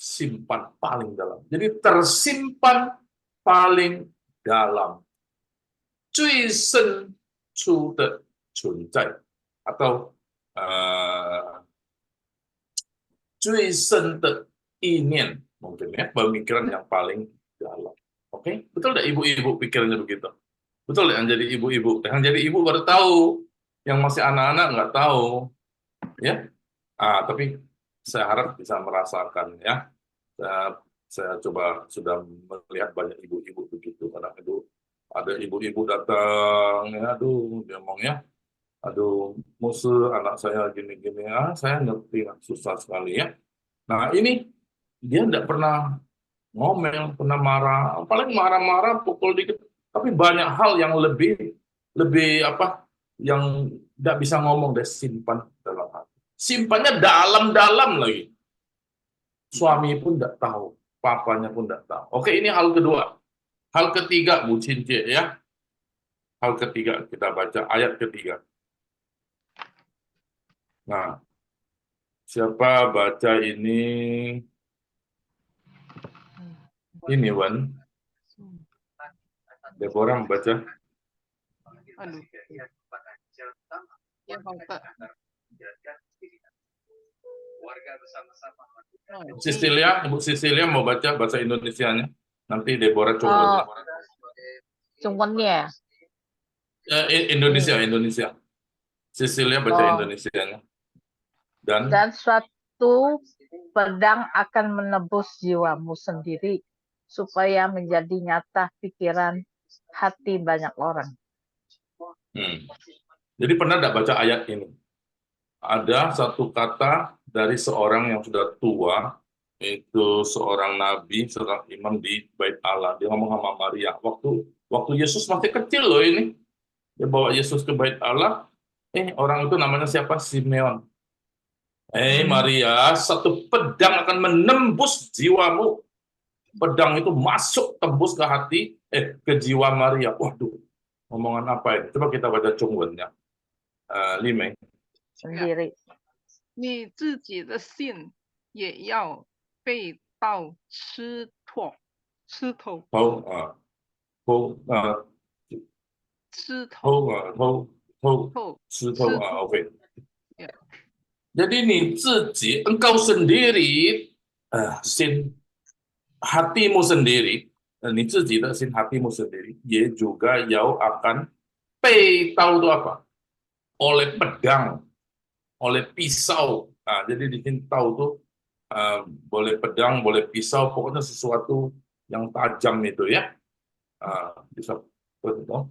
simpan paling dalam. Jadi tersimpan paling dalam. 最深处的存在 atau 最深的意念 mungkin ya, pemikiran yang paling dalam. Oke, betul tidak ibu-ibu pikirannya begitu? Betul yang jadi ibu-ibu. Yang jadi ibu baru tahu, yang masih anak-anak nggak tahu, ya. Tapi saya harap bisa merasakan ya. Saya coba sudah melihat banyak ibu-ibu begitu, karena itu ada ibu-ibu datang, ya, aduh, dia ngomongnya, aduh, musuh anak saya gini-gini, saya ngerti, susah sekali ya. Nah ini dia tidak pernah ngomel, pernah marah, paling marah-marah, pukul dikit, tapi banyak hal yang lebih apa, yang tidak bisa ngomong, dia simpan dalam hati. Simpannya dalam-dalam lagi. Suami pun tidak tahu, papanya pun tidak tahu. Oke, ini hal kedua. Hal ketiga, Bu Cince ya. Hal ketiga, kita baca ayat ketiga. Nah, siapa baca ini? Ini, Wan. Deborah baca. Aduh. Ya, Pak. Cecilia, Ibu Cecilia mau baca bahasa Indonesianya. Nanti Deborah coba. Jungwonnya. Indonesia. Cecilia baca Indonesianya. Dan suatu pedang akan menebus jiwamu sendiri supaya menjadi nyata pikiran hati banyak orang. Jadi pernah tidak baca ayat ini? Ada satu kata dari seorang yang sudah tua, itu seorang nabi, seorang imam di Bait Allah. Dia ngomong sama Maria. Waktu Yesus masih kecil loh ini. Dia bawa Yesus ke Bait Allah. Orang itu namanya siapa? Simeon. Maria, satu pedang akan menembus jiwamu. Pedang itu masuk tembus ke hati, ke jiwa Maria. Waduh, ngomongan apa ini? Coba kita baca Chungwennya. Limei. Sendiri. 你自己的信也要被刀吃透。吃透。Oke. Jadi ni ziji, engkau sendiri, sin hatimu sendiri, ni ziji de sin hatimu sendiri, ye juga yau akan pei tahu itu apa? Oleh pedang, oleh pisau. Jadi di sini tahu tuh boleh pedang, boleh pisau, pokoknya sesuatu yang tajam itu ya. Bisa betul.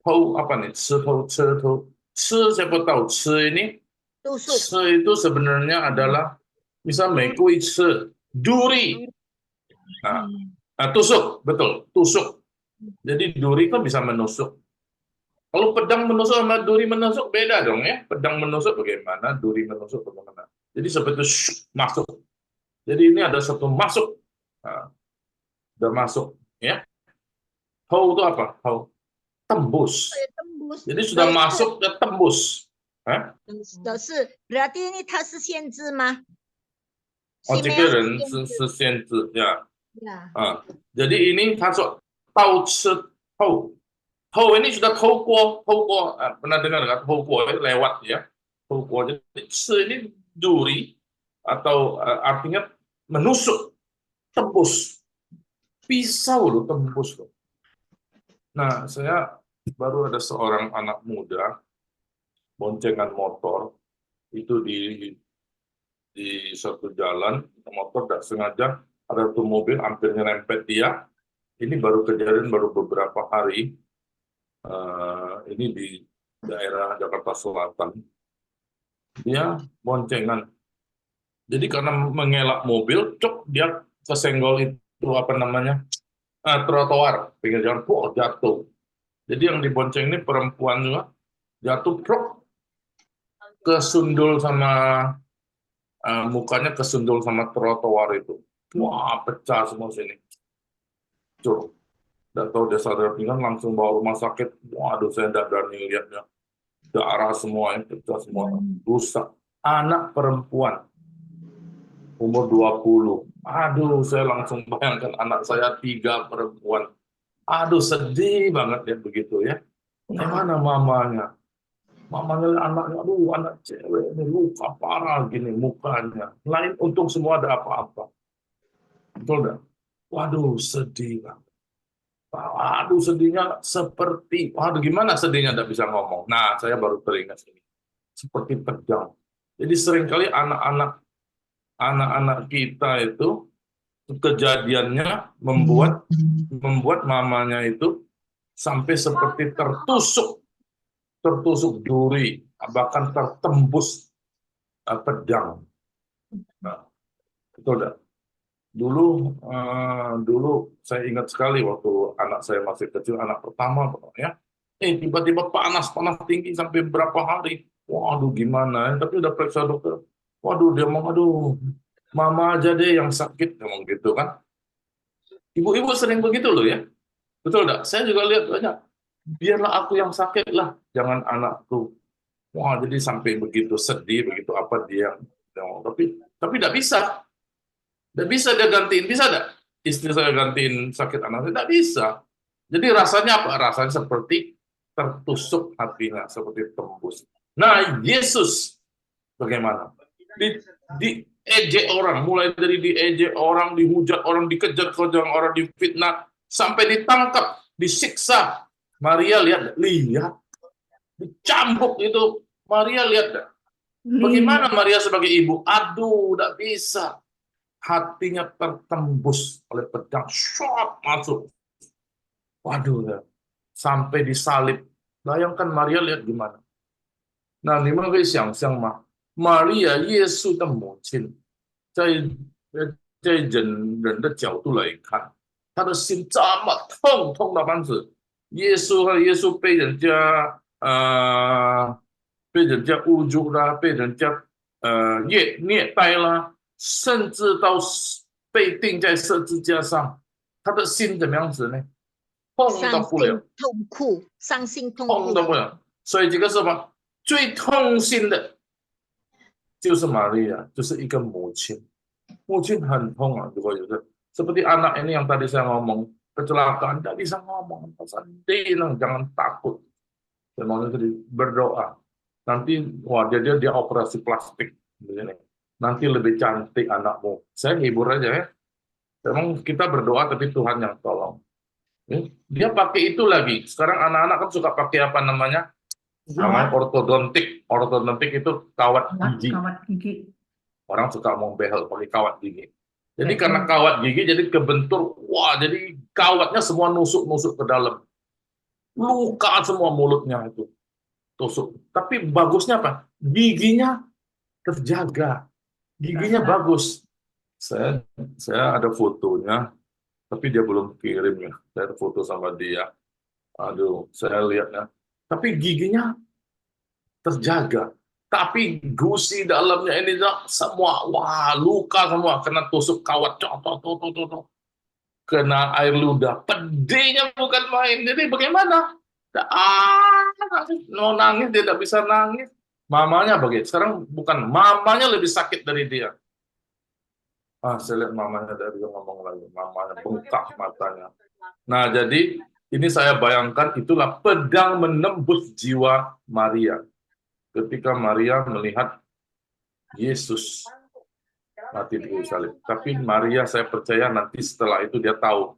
Tahu apa nih? Tahu. Siapa tahu? Ini tusuk. Se itu sebenarnya adalah misal mekui se, duri. Nah, tusuk, betul, tusuk. Jadi duri kan bisa menusuk. Kalau pedang menusuk sama duri menusuk beda dong ya. Pedang menusuk bagaimana, duri menusuk bagaimana. Jadi seperti masuk. Jadi ini ada satu masuk. Nah, udah masuk ya. Hou itu apa? Hou. Tembus. tembus. Jadi sudah 老师 masuk dan tembus. Hah? 老师 berarti ini 它是限制吗？ Oh, 西 这 梅 个 尔是 人 限 是 制 是限制ya. Ya. Jadi ini masuk tau hou. Hou ini sudah hou kuo, pernah dengar nggak? Hou kuo lewat ya. Hou kuo. Jadi se ini duri atau artinya menusuk, tembus. Pisau loh, tembus loh. Nah, saya baru ada seorang anak muda boncengan motor itu di satu jalan motor tidak sengaja ada satu mobil hampir nyerempet dia. Ini baru kejadian baru beberapa hari. Ini di daerah Jakarta Selatan. Dia boncengan. Jadi karena mengelak mobil, cok dia kesenggol itu apa namanya trotoar pinggir jalan, jatuh. Jadi yang dibonceng ini perempuan juga jatuh, kesundul sama mukanya kesundul sama trotoar itu. Wah, pecah semua sini. Cuk. Dan tahu dia sadar pinggang langsung bawa rumah sakit. Waduh, saya tidak berani lihatnya. Darah semua yang pecah semua. Rusak. Anak perempuan. Umur 20. Aduh, saya langsung bayangkan anak saya 3 perempuan. Aduh, sedih banget ya begitu ya. Mana mamanya? Mamanya anaknya, aduh anak cewek ini luka parah gini mukanya. Lain untung semua ada apa-apa. Betul enggak? Waduh, sedih banget. Waduh, sedihnya seperti, waduh gimana sedihnya enggak bisa ngomong. Nah, saya baru teringat ini. Seperti pedang. Jadi seringkali anak-anak kita itu kejadiannya membuat mamanya itu sampai seperti tertusuk duri, bahkan tertembus pedang. Nah, betul enggak? Dulu saya ingat sekali waktu anak saya masih kecil, anak pertama ya. Tiba-tiba panas tinggi sampai berapa hari. Waduh gimana? Tapi udah periksa dokter. Waduh dia mau, aduh mama aja deh yang sakit, ngomong gitu kan. Ibu-ibu sering begitu loh ya. Betul enggak? Saya juga lihat banyak. Biarlah aku yang sakit lah, jangan anakku. Wah, jadi sampai begitu sedih, begitu apa dia. Tapi tidak bisa. Tidak bisa dia gantiin, bisa tidak? Istri saya gantiin sakit anak saya, tidak bisa. Jadi rasanya apa? Rasanya seperti tertusuk hatinya, seperti tembus. Nah, Yesus bagaimana? Diejek orang, mulai dari diejek orang, dihujat orang, dikejar-kejar orang, difitnah, sampai ditangkap, disiksa. Maria lihat, dicambuk itu. Maria lihat, bagaimana Maria sebagai ibu? Aduh, tidak bisa. Hatinya tertembus oleh pedang, shot masuk. Waduh, ya. Sampai disalib. Bayangkan Maria lihat gimana. Nah, 你们可以想象吗？ Maria 耶稣的母亲，在人的角度来看，她的心这么痛到半死。耶稣被人家侮辱啦，被人家虐待啦。甚至到被钉在十字架上，他的心怎么样子呢？痛到不了，伤心痛痛到不了。所以这个是什么？最痛心的就是玛利亚，就是一个母亲。母亲很痛啊，如果有的seperti anak ini yang tadi saya ngomong kecelakaan, tidak bisa ngomong, sedih, jangan takut. Saya mau berdoa. Nanti wah dia operasi plastik begini. Nanti lebih cantik anakmu. Saya hibur aja ya. Memang kita berdoa tapi Tuhan yang tolong. Dia pakai itu lagi. Sekarang anak-anak kan suka pakai apa namanya? Namanya ortodontik. Ortodontik itu kawat gigi. Orang suka mau behel pakai kawat gigi. Jadi karena kawat gigi jadi kebentur. Wah, jadi kawatnya semua nusuk ke dalam. Luka semua mulutnya itu. Tusuk. Tapi bagusnya apa? Giginya terjaga, giginya bagus. Saya ada fotonya, tapi dia belum kirim ya. Saya ada foto sama dia. Aduh, saya lihatnya. Tapi giginya terjaga. Tapi gusi dalamnya ini semua, wah, luka semua, kena tusuk kawat, kena air ludah, pedihnya bukan main. Jadi bagaimana? Mau nangis dia tidak bisa nangis. Mamanya begitu. Sekarang bukan mamanya lebih sakit dari dia. Saya lihat mamanya dari dia ngomong lagi. Mamanya bengkak matanya. Nah, jadi ini saya bayangkan itulah pedang menembus jiwa Maria. Ketika Maria melihat Yesus mati di kayu salib. Tapi Maria saya percaya nanti setelah itu dia tahu.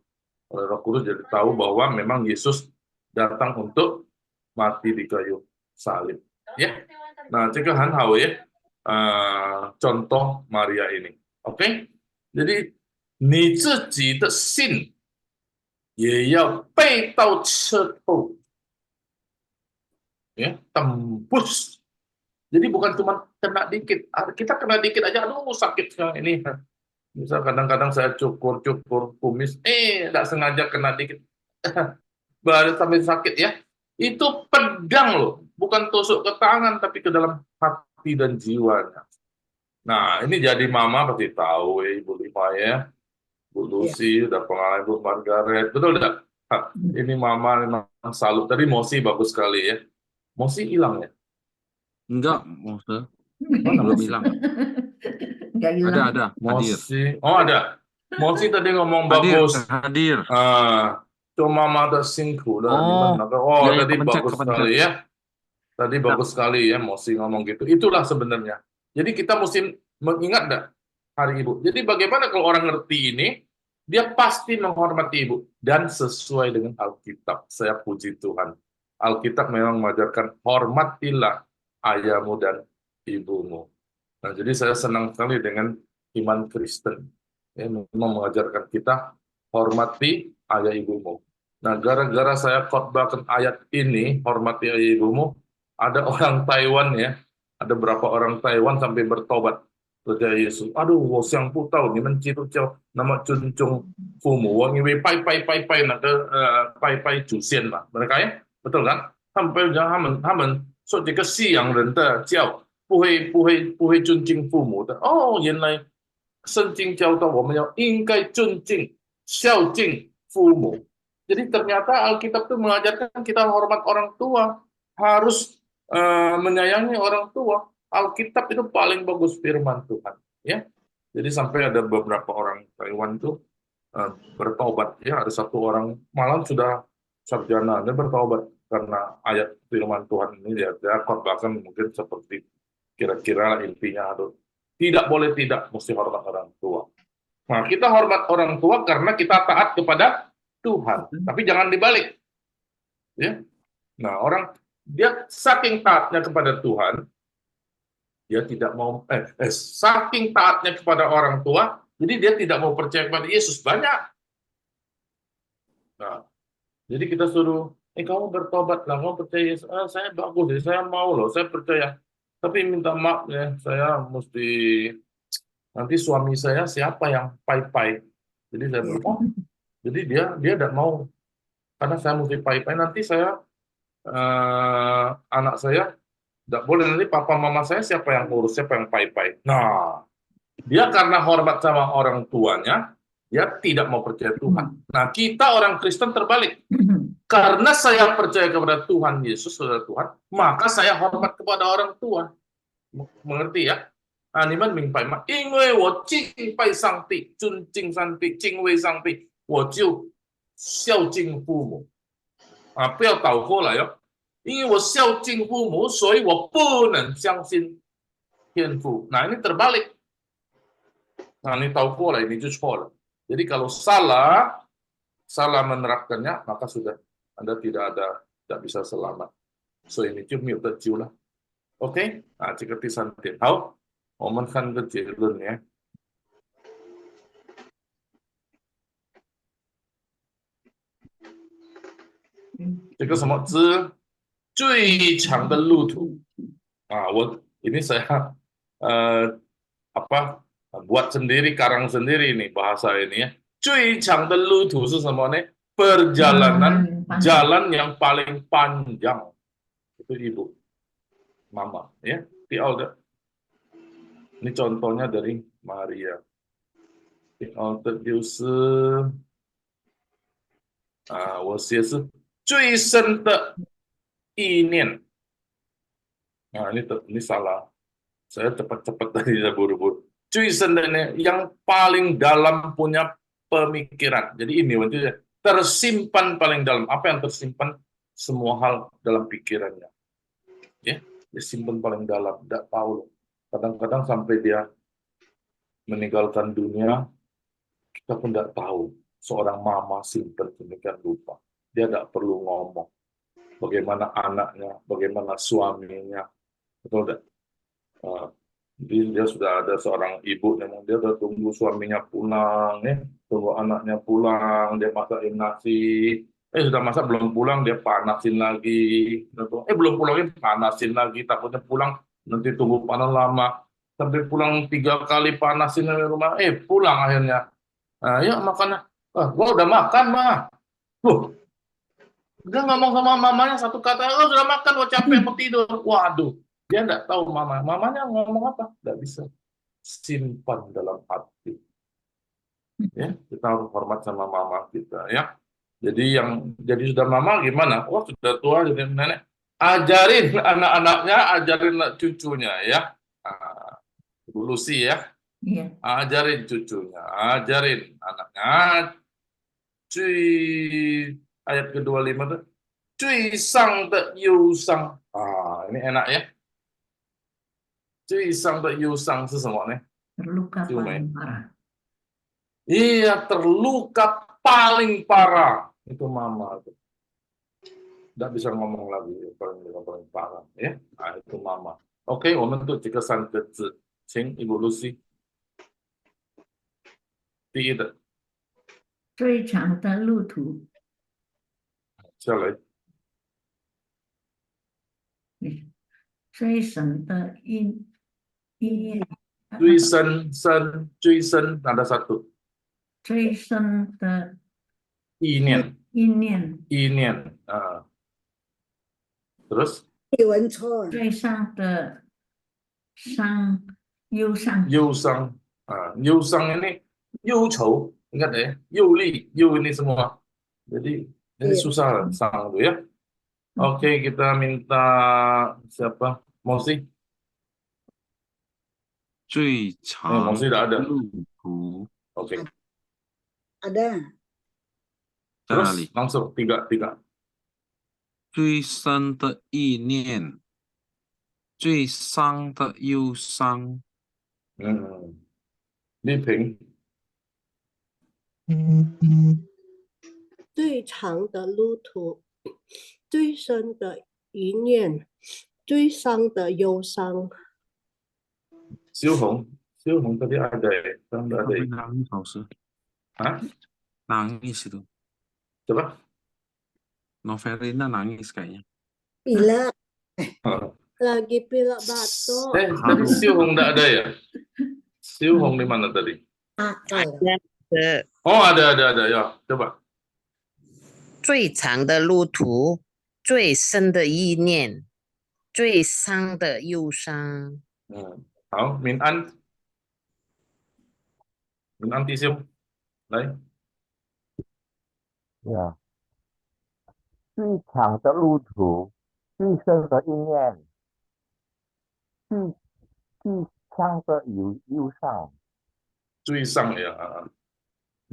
Oleh Roh Kudus jadi tahu bahwa memang Yesus datang untuk mati di kayu salib. Ya. Nah, cek han hao ya. Contoh Maria ini. Oke? Jadi, 你自己的信也要被刀刺透. Ya, tembus. Jadi bukan cuma kena dikit. Kita kena dikit aja, aduh sakit sekarang ini. Misal kadang-kadang saya cukur kumis, tidak sengaja kena dikit. Baru sampai sakit ya. Itu pedang loh, bukan tusuk ke tangan, tapi ke dalam hati dan jiwanya. Nah, ini jadi mama pasti tahu ya, Ibu Lima ya. Bu Lucy, udah pengalaman Bu Margaret, betul tidak? Ini mama memang salut. Tadi Mosi bagus sekali ya. Mosi hilang ya? Enggak, maksudnya. Mana Belum Mosi? hilang. Nggak hilang. Ada, hadir. Mosi, ada. Mosi tadi ngomong Hadir, bagus. hadir. Cuma mama singku lah. Oh, ya, Tadi kepencet, bagus kepencet. sekali ya. Tadi bagus sekali ya Mosi ngomong gitu. Itulah sebenarnya. Jadi kita mesti mengingat enggak Hari Ibu. Jadi bagaimana kalau orang ngerti ini, dia pasti menghormati Ibu dan sesuai dengan Alkitab. Saya puji Tuhan. Alkitab memang mengajarkan hormatilah ayahmu dan ibumu. Nah, jadi saya senang sekali dengan iman Kristen. Ya, memang mengajarkan kita hormati ayah ibumu. Nah, gara-gara saya khotbahkan ayat ini, hormati ayah ibumu, ada orang Taiwan ya, ada berapa orang Taiwan sampai bertobat percaya Yesus. Aduh, 我想不到你们基督教那么尊重父母，我以为拜那个拜祖先嘛，mereka ya, betul kan? 他们说这个西洋人的教不会尊敬父母的。哦，原来圣经教导我们应该尊敬孝敬父母。Jadi ternyata Alkitab itu mengajarkan kita hormat orang tua, harus menyayangi orang tua. Alkitab itu paling bagus firman Tuhan, ya. Jadi sampai ada beberapa orang Taiwan itu bertobat, ya. Ada satu orang malam sudah sarjana, dia bertobat karena ayat firman Tuhan ini dia khotbahkan mungkin seperti kira-kira intinya aduh, tidak boleh tidak mesti hormat orang tua. Nah, kita hormat orang tua karena kita taat kepada Tuhan, tapi jangan dibalik. Ya. Nah, orang dia saking taatnya kepada Tuhan, dia tidak mau saking taatnya kepada orang tua, jadi dia tidak mau percaya kepada Yesus banyak. Nah, jadi kita suruh, kamu bertobat lah, kamu percaya Yesus. Saya bagus ya, saya mau loh, saya percaya. Tapi minta maaf ya, saya mesti nanti suami saya siapa yang pai-pai. Jadi saya bilang, jadi dia tidak mau karena saya mesti pai-pai. Nanti saya anak saya tidak boleh, nanti papa mama saya siapa yang ngurus, siapa yang pai-pai. Nah, dia karena hormat sama orang tuanya, dia tidak mau percaya Tuhan. Nah, kita orang Kristen terbalik. Karena saya percaya kepada Tuhan Yesus, saudara Tuhan, maka saya hormat kepada orang tua. Mengerti ya? Niman mingpai ma, 因为我敬拜上帝，尊敬上帝，敬畏上帝，我就孝敬父母。不要倒过来哟。因为我孝敬父母，所以我不能相信天父。Nah, ini terbalik. Nah, ini tahu pola, ini just pola. Jadi kalau salah menerapkannya, maka sudah Anda tidak bisa selamat. So ini cuma tercium lah. Oke? Nah, jika disantin. Hao, omen kan ke jelun ya. Jika semua 最长的路途 ini saya buat sendiri, karang sendiri ini bahasa ini ya. 最长的路途是什么呢? Perjalanan jalan yang paling panjang. Itu ibu, mama ya. Die Alte. Ini contohnya dari Maria. Die Alte 就是我写是最深的意念. Nah, ini salah. Saya cepat-cepat tadi, saya buru-buru. 最深的 yang paling dalam punya pemikiran. Jadi ini maksudnya tersimpan paling dalam. Apa yang tersimpan? Semua hal dalam pikirannya. Ya, disimpan paling dalam. Tidak tahu. Kadang-kadang sampai dia meninggalkan dunia, kita pun tidak tahu. Seorang mama simpan demikian rupa. Dia tidak perlu ngomong. Bagaimana anaknya, bagaimana suaminya. Betul tidak? Jadi dia sudah ada seorang ibu, memang dia sudah tunggu suaminya pulang, ya, tunggu anaknya pulang, dia masakin nasi, sudah masak belum pulang, dia panasin lagi, belum pulangnya panasin lagi, takutnya pulang nanti tunggu panas lama, sampai pulang 3 kali panasin di rumah, pulang akhirnya, yuk makan, gua udah makan mah, dia ngomong sama mamanya satu kata, sudah makan, gua capek mau tidur, waduh. Dia tidak tahu mamanya ngomong apa, tidak bisa simpan dalam hati. Ya, kita harus hormat sama mama kita ya. Jadi sudah mama gimana? Wah sudah tua jadi nenek. Ajarin anak-anaknya, ajarin cucunya ya. Ibu Lucy ya. Iya. Ajarin cucunya, ajarin anaknya. Ayat ke-25 tuh. 最上的忧伤. Ini enak ya. 最上的忧伤是什么呢? Terluka paling parah. Iya, terluka paling parah. Itu mama. Tidak bisa ngomong lagi. Paling parah. Ya? Nah, itu mama. Oke, 我们读几个3个字。请 Ibu Lucy. 第一的。最长的路途。下来。最深的意念。最深 ada satu. 最深的意念。意念。Terus? 最上的忧伤。忧伤.忧伤ini 忧愁, ingat ya, 忧力, 忧 ini semua. Jadi ini susah sang itu ya. Oke, kita minta siapa? Mosi. 最长 Mosi tidak ada. 路途 Oke. Ada. Terus langsung tiga. 最深的意念，最伤的忧伤。丽萍。最长的路途，最深的一念，最伤的忧伤。修红 tadi ada ya? Ada ya? Nangis Ustaz. Hah? Nangis itu. Coba? Novelina nangis kayaknya. Pilek. Lagi pilek batuk. Tadi Siuhong tidak ada ya? Siuhong di mana tadi? Ada. Oh, ada ya. Coba. 最长的路途，最深的意念，最伤的忧伤。好，Min An Ti Siung,来。呀，最长的路途，最深的意念，最伤的忧伤。最上呀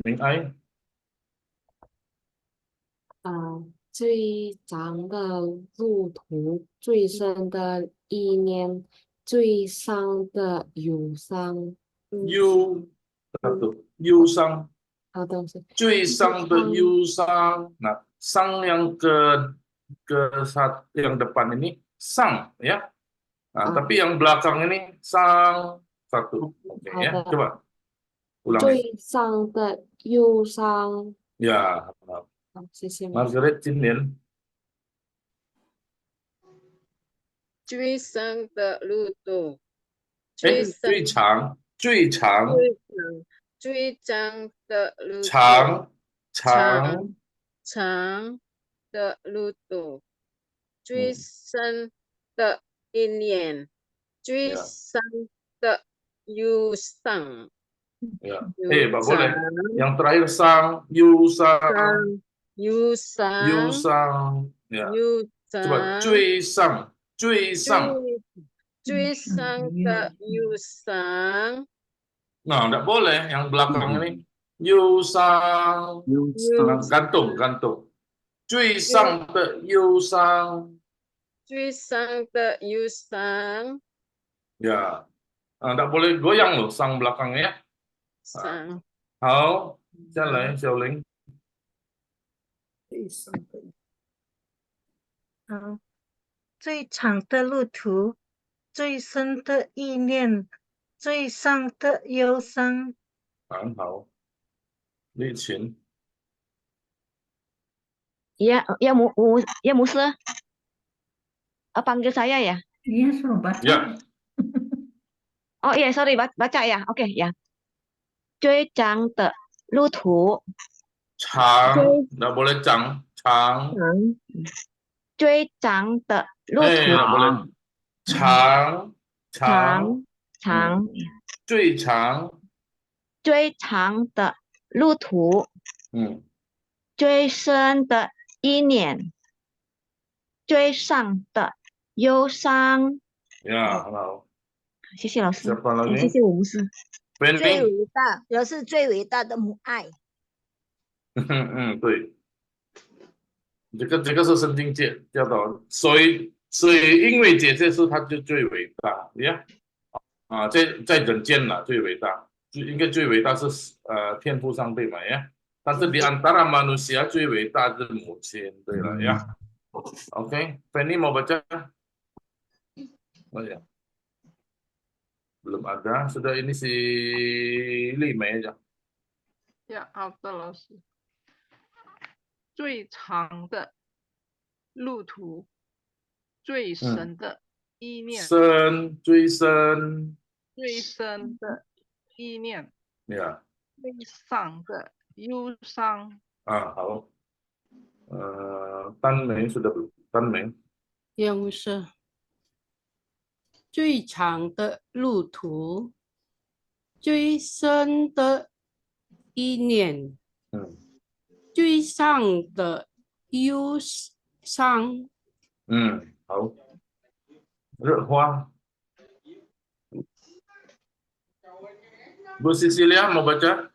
，Min Ai。最长的路途，最深的意念，最伤的忧伤。忧伤。好的，最伤的忧伤. Nah, sang yang yang depan ini sang ya. Nah, tapi yang belakang ini sang satu. Oke ya, coba ulangi. 最伤的忧伤。 Ya, 好，谢谢。 Margaret 今年。最深的路途，哎，最最长最长的路途，长的路途，最深的一年，最深的忧伤。Ya. Pak boleh. Yang terakhir sang, Yusang. Ya. Coba cuy sang. 最上的忧伤。 Nah, enggak boleh yang belakang ini. Yusang. Nah, gantung. 最上的忧伤。最上的忧伤。 Ya. Enggak boleh goyang loh sang belakangnya. sang. 好，再来小林。最长的路途，最深的意念，最上的忧伤。很好，立群。Ya, Musa. Panggil saya ya? Iya, suruh baca. Ya. Oh iya, sorry, baca ya. Oke, ya. 最长的路途。长，nggak boleh cang. 长。最长的路途。nggak boleh. 长。最长。最长的路途。最深的意念。最上的忧伤。Ya, 很好。谢谢老师。 Siapa lagi? 谢谢我们是。最伟大，表示最伟大的母爱。对。这个是圣经教导，所以因为这些事，他就最伟大呀。在人间了最伟大，应该最伟大是天父上帝嘛呀。但是di antara manusia 最伟大是母亲，对了呀。Oke, Penny mau baca? Oh ya. Belum ada, sudah ini si Lima aja. Ya, 好的，老师。最长的路途，最深的意念。最深。最深的意念。呀。最上的忧伤。好。单梅 sudah belum？ 单梅。yang是最长的路途，最深的意念，最上的忧伤。好。热花。Bu Sisilia mau baca?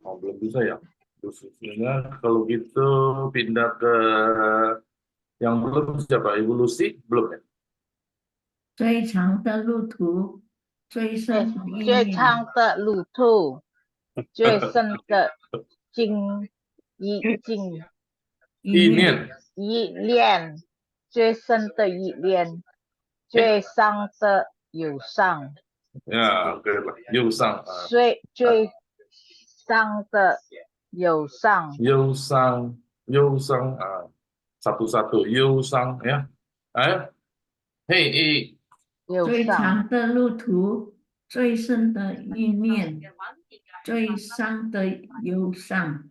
Oh, belum bisa ya. Bu Sisilia, kalau gitu pindah ke yang belum siapa? Ibu Lucy? Belum ya? 最长的路途，最深的意最念。长的路途，最深的意念。最深的意念，最上的忧伤。Ya, oke lah. 忧伤。最上的忧伤。忧伤啊 ，satu-satu 忧伤ya. Ayo, hei. 最长的路途，最深的意念，最伤的忧伤。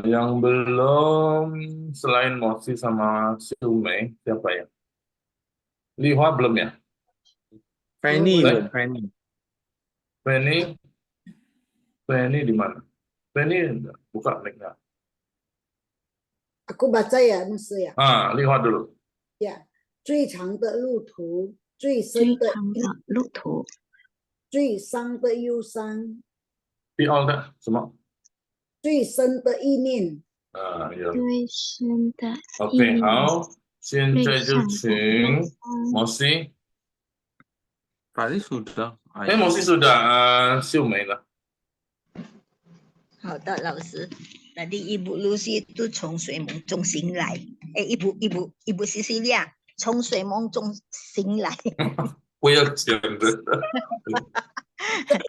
Yang belum selain Mosi sama Siumei siapa ya? Lihua belum ya? Penny. Penny di mana? Penny buka mic-nya. Aku baca ya, Musa ya. Lihua dulu. Ya, 最长的路途，最深的路途，最伤的忧伤。 Piol dah, semua. 最深的意念。有。最深的。OK， 好，现在就请Mosi。Tadi sudah. Mosi sudah， 秀梅了。好的，老师。Tadi Ibu Lucy itu 从睡梦中醒来。Ibu Cecilia 从睡梦中醒来。不要讲的。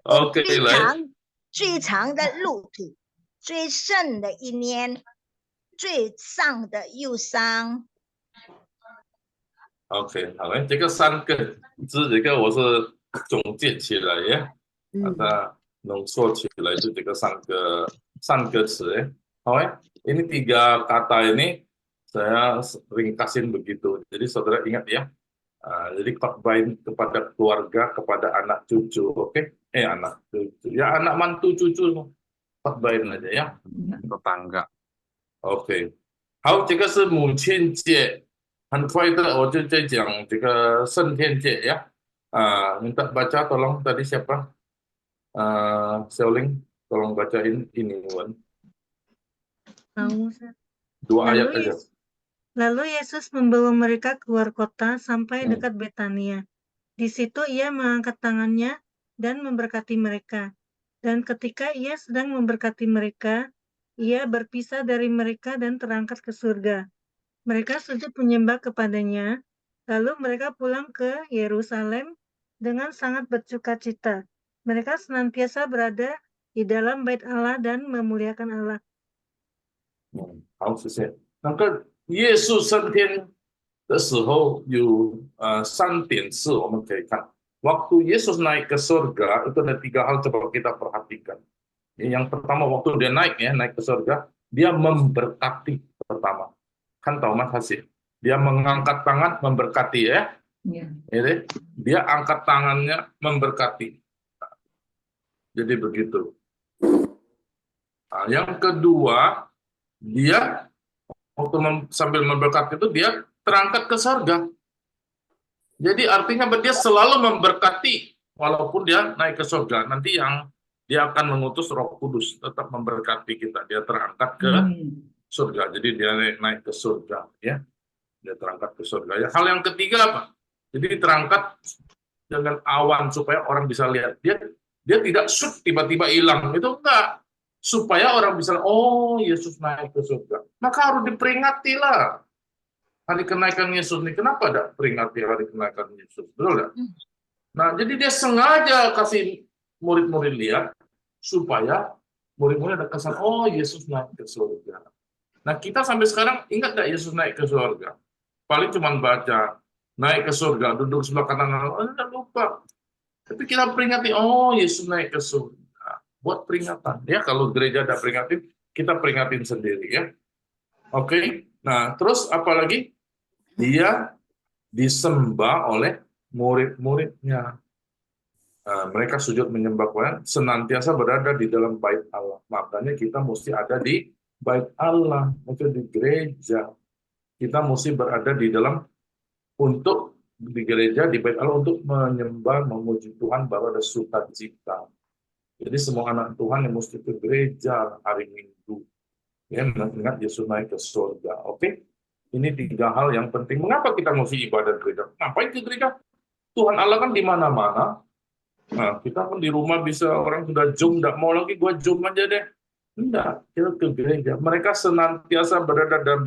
OK， 来。最长的路途，最深的一年，最上的忧伤。OK， 好，这个3个字，这个我是总结起来呀，把它浓缩起来就这个3个词ya. Oke, ini 3 kata ini saya ringkasin begitu. Jadi saudara ingat ya. Jadi khotbahin kepada keluarga, kepada anak cucu, oke? Anak cucu, ya anak mantu cucu, khotbahin aja ya. Tetangga. OK， 好，这个是母亲节。很快的，我就在讲这个圣天节ya. Minta baca tolong tadi siapa? Xiaoling, tolong bacain ini Wan. Mau, Ustaz. 2 ayat aja. Lalu Yesus membawa mereka keluar kota sampai dekat Betania. Di situ ia mengangkat tangannya dan memberkati mereka. Dan ketika ia sedang memberkati mereka, ia berpisah dari mereka dan terangkat ke surga. Mereka sujud menyembah kepadanya, lalu mereka pulang ke Yerusalem dengan sangat bersukacita. Mereka senantiasa berada di dalam bait Allah dan memuliakan Allah. 好，谢谢。那个耶稣升天的时候有3点是我们可以看。Waktu Yesus naik ke surga itu ada 3 hal coba kita perhatikan. Yang pertama waktu dia naik ke surga, dia memberkati pertama. Kan tahu Mas Hasib, dia mengangkat tangan memberkati ya. Dia angkat tangannya memberkati. Jadi begitu. Yang kedua, dia waktu sambil memberkati itu dia terangkat ke surga. Jadi artinya dia selalu memberkati walaupun dia naik ke surga. Nanti yang dia akan mengutus Roh Kudus tetap memberkati kita. Dia terangkat ke surga. Jadi dia naik ke surga ya. Dia terangkat ke surga ya. Hal yang ketiga apa? Jadi terangkat dengan awan supaya orang bisa lihat. Dia tidak tiba-tiba hilang. Itu enggak. Supaya orang bisa, oh Yesus naik ke surga. Maka harus diperingati lah. Hari kenaikan Yesus ini, kenapa tidak peringati hari kenaikan Yesus? Betul nggak? Nah, jadi dia sengaja kasih murid-murid lihat, supaya murid-murid ada kesan, oh Yesus naik ke surga. Nah, kita sampai sekarang ingat nggak Yesus naik ke surga? Paling cuma baca, naik ke surga, duduk sebelah kanan, udah lupa. Tapi kita peringati, oh Yesus naik ke surga. Buat peringatan. Ya, kalau gereja ada peringatin, kita peringatin sendiri ya. Oke. Nah, terus apalagi? Dia disembah oleh murid-muridnya. Mereka sujud menyembah Tuhan, senantiasa berada di dalam bait Allah. Makanya kita mesti ada di bait Allah, itu di gereja. Kita mesti berada di dalam untuk di gereja, di bait Allah untuk menyembah, memuji Tuhan, baru ada sukacita. Jadi semua anak Tuhan yang mesti ke gereja hari Minggu. Ya, ingat Yesus naik ke surga. Oke? Ini 3 hal yang penting. Mengapa kita mesti ibadah gereja? Ngapain ke gereja? Tuhan Allah kan di mana-mana. Nah, kita kan di rumah bisa orang sudah Zoom, tidak mau lagi gua Zoom aja deh. Enggak, kita ke gereja. Mereka senantiasa berada dalam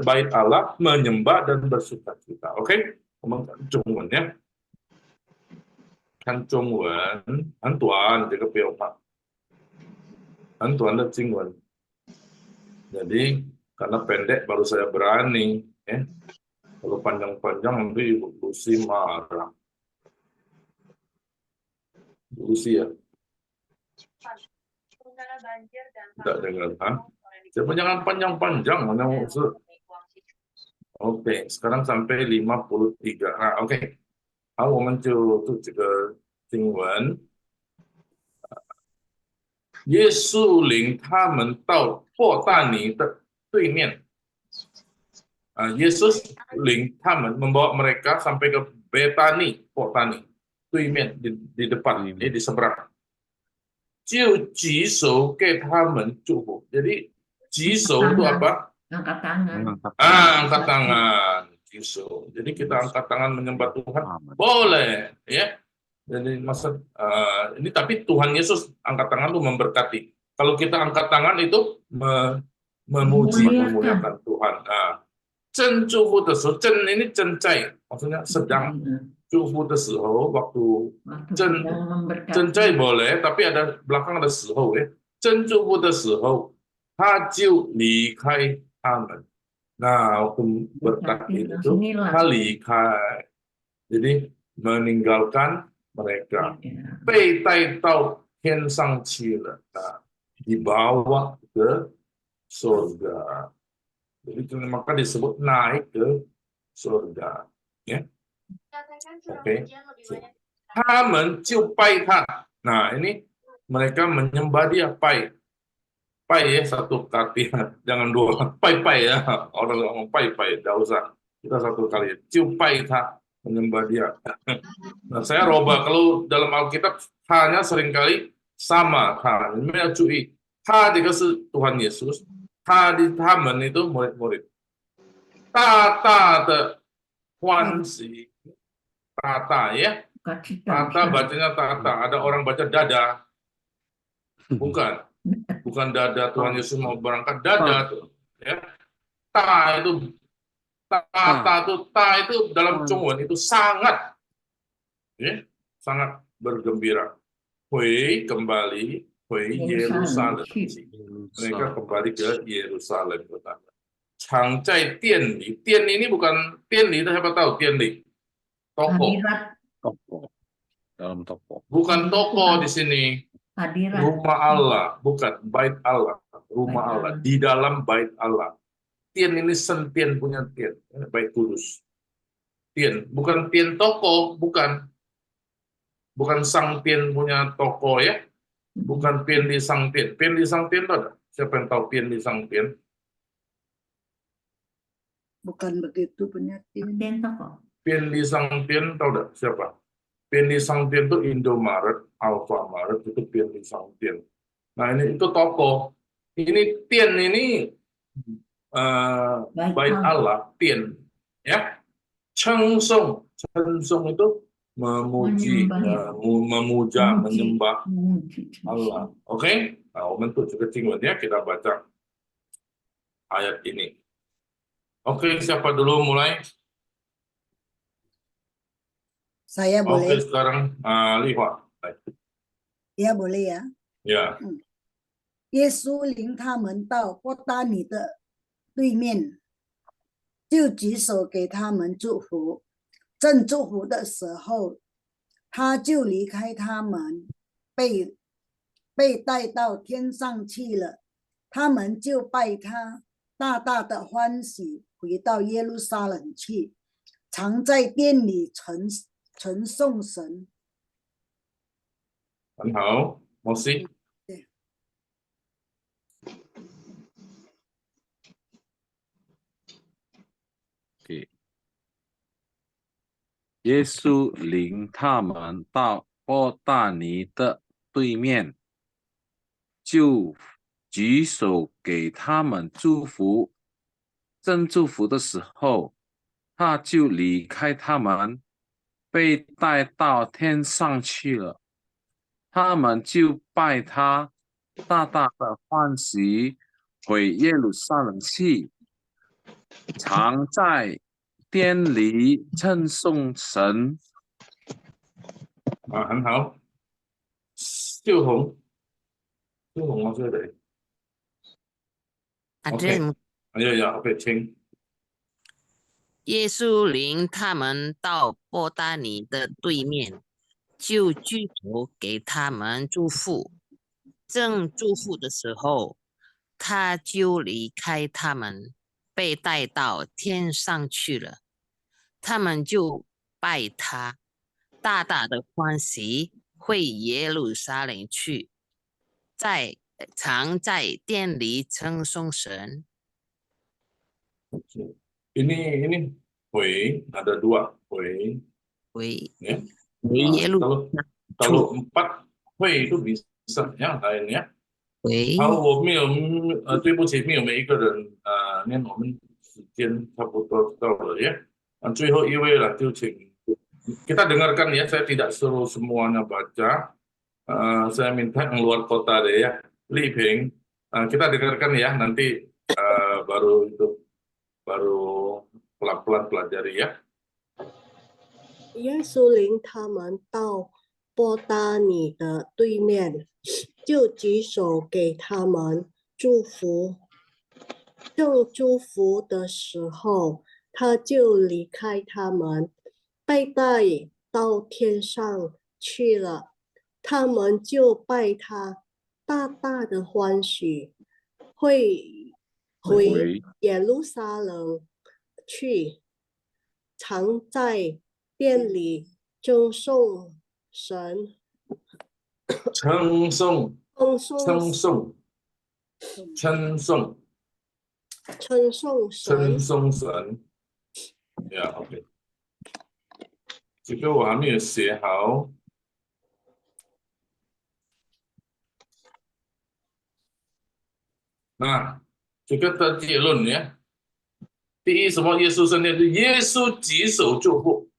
bait Allah, menyembah dan bersukacita. Oke? Ngomong Jungwen ya. Kan Jungwen, Antuan, jaga Piopa. Antuan dan Jingwen. Jadi, karena pendek baru saya berani. Ya. Kalau panjang-panjang nanti Ibu Lucy marah. Ibu Lucy ya? Tidak dengar, kan? Jangan panjang-panjang. Oke, sekarang sampai 53. Nah, oke. 好，我们就读这个经文。耶稣领他们到伯大尼的对面。Yesus 领他们 membawa mereka sampai ke Betani, Betani, 对面 di depan ini di seberang. 就举手给他们祝福。Jadi 举手 itu apa? Angkat tangan. Angkat tangan. Jadi kita angkat tangan menyembah Tuhan boleh ya. Jadi maksud ini tapi Tuhan Yesus angkat tangan itu memberkati. Kalau kita angkat tangan itu memuji memuliakan Tuhan. Chen Zhuhu de Shi, Chen ini cencai, maksudnya sedang. Zhuhu de Shi waktu cencai boleh, tapi ada belakang ada Shi ya. Chen Zhuhu de Shi, 他就离开他们。Nah, hukum berkat Berarti itu langsung hilang. halikai. Jadi meninggalkan mereka. Ya. 被带到天上去了. Nah, dibawa ke surga. Jadi maka disebut naik ke surga. Ya. Oke. 他们就拜他. Nah, ini mereka menyembah dia, pai. Pai ya, satu kali, jangan dua. Pai ya, orang ngomong pai, tidak usah. Kita satu kali. Ciu pai ta, menyembah dia. Nah, saya robah kalau dalam Alkitab hanya seringkali sama. Ha, ini cui. Ha, itu Tuhan Yesus. Ha, di taman itu murid-murid. Ta de huansi. Tata ya. Tata bacanya tata. Ada orang baca dada. Bukan. Bukan dada Tuhan Yesus mau berangkat, dada tuh. Ya. Ta itu dalam Zhongwen itu sangat, ya, sangat bergembira. Hui kembali, hui Yerusalem. Mereka kembali ke Yerusalem. Changzai Tianli. Tianli ini bukan Tianli, siapa tahu Tianli? Toko. Toko. Dalam toko. Bukan toko di sini. Hadirat. Rumah Allah, bukan bait Allah. Rumah Allah, di dalam bait Allah. Tian ini sentian punya tian, bait kudus. Tian, bukan tian toko, bukan. Bukan sang tian punya toko ya. Bukan pian di sang tian. Pian di sang tian itu ada? Siapa yang tahu pian di sang tian? Bukan begitu punya tian. Pian di sang tian tahu enggak siapa? Pian di sang tian itu Indomaret, Alfamaret, itu pian di sang tian. Nah ini itu toko. Ini tian ini bait Allah, tian. Ya. Cheng Song itu memuji, memuja, menyembah Allah. Oke? Nah, untuk ya kita baca ayat ini. Oke, siapa dulu mulai? Saya boleh. Oke, sekarang Li Hua. Ya boleh ya. Ya. 耶稣领他们到伯大尼的对面，就举手给他们祝福。正祝福的时候，他就离开他们，被带到天上去了。他们就拜他，大大的欢喜，回到耶路撒冷去，常在殿里称颂神。很好，摩西。耶稣领他们到伯大尼的对面，就举手给他们祝福。正祝福的时候，他就离开他们，被带到天上去了。他们就拜他，大大的欢喜，回耶路撒冷去，常在殿里称颂神。很好。秀红我这里。OK， OK， 请。耶稣领他们到伯大尼的对面，就举手给他们祝福。正祝福的时候，他就离开他们，被带到天上去了。他们就拜他，大大的欢喜，回耶路撒冷去，常在殿里称颂神。Ini Hui ada dua Hui. Ya. Kalau 4 Hui itu bisa ya lainnya. 好，我没有，对不起，没有每一个人念我们时间差不多到了ya. 最后一位了，就请kita dengarkan ya. Saya tidak suruh semuanya baca. Saya minta yang luar kota deh ya. Li Ping, kita dengarkan ya. Nanti baru pelan-pelan pelajari ya. 耶稣领他们到伯大尼的对面，就举手给他们祝福。正祝福的时候，他就离开他们，被带到天上去了。他们就拜他，大大的欢喜，回耶路撒冷去，常在殿里称颂神，称颂，称颂，称颂，称颂神。称颂神。呀，OK， 这个我还没有写好。Nah, juga terjelun ya. 第一，什么？耶稣升天，耶稣举手祝福，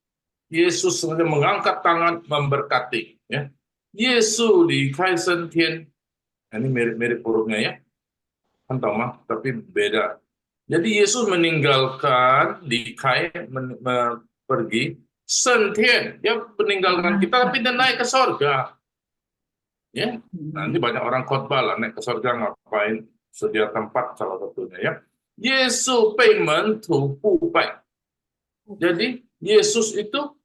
耶稣sengaja mengangkat tangan memberkati. Ya, 耶稣离开升天， ini mirip-mirip hurufnya ya, kan tahu mah, tapi beda. Jadi Yesus meninggalkan, likai, pergi, 升天, dia meninggalkan kita, tapi dia naik ke surga. Ya, nanti banyak orang khotbah lah naik ke surga ngapain? Sedia tempat salah satunya ya. Yesus 被门徒布拜. Jadi Yesus itu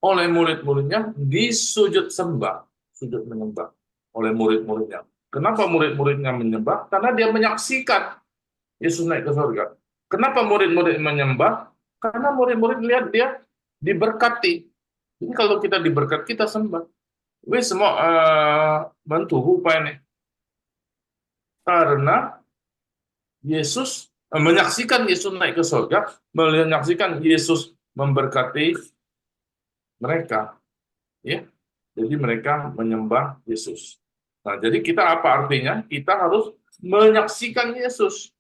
oleh murid-muridnya disujud sembah, sujud menyembah oleh murid-muridnya. Kenapa murid-muridnya menyembah? Karena dia menyaksikan Yesus naik ke surga. Kenapa murid-murid menyembah? Karena murid-murid lihat dia diberkati. Jadi kalau kita diberkati, kita sembah. Wih, semua bantu upaya nih. Karena Yesus menyaksikan Yesus naik ke surga, menyaksikan Yesus memberkati mereka, ya. Jadi mereka menyembah Yesus. Nah, jadi kita apa artinya? Kita harus menyaksikan Yesus.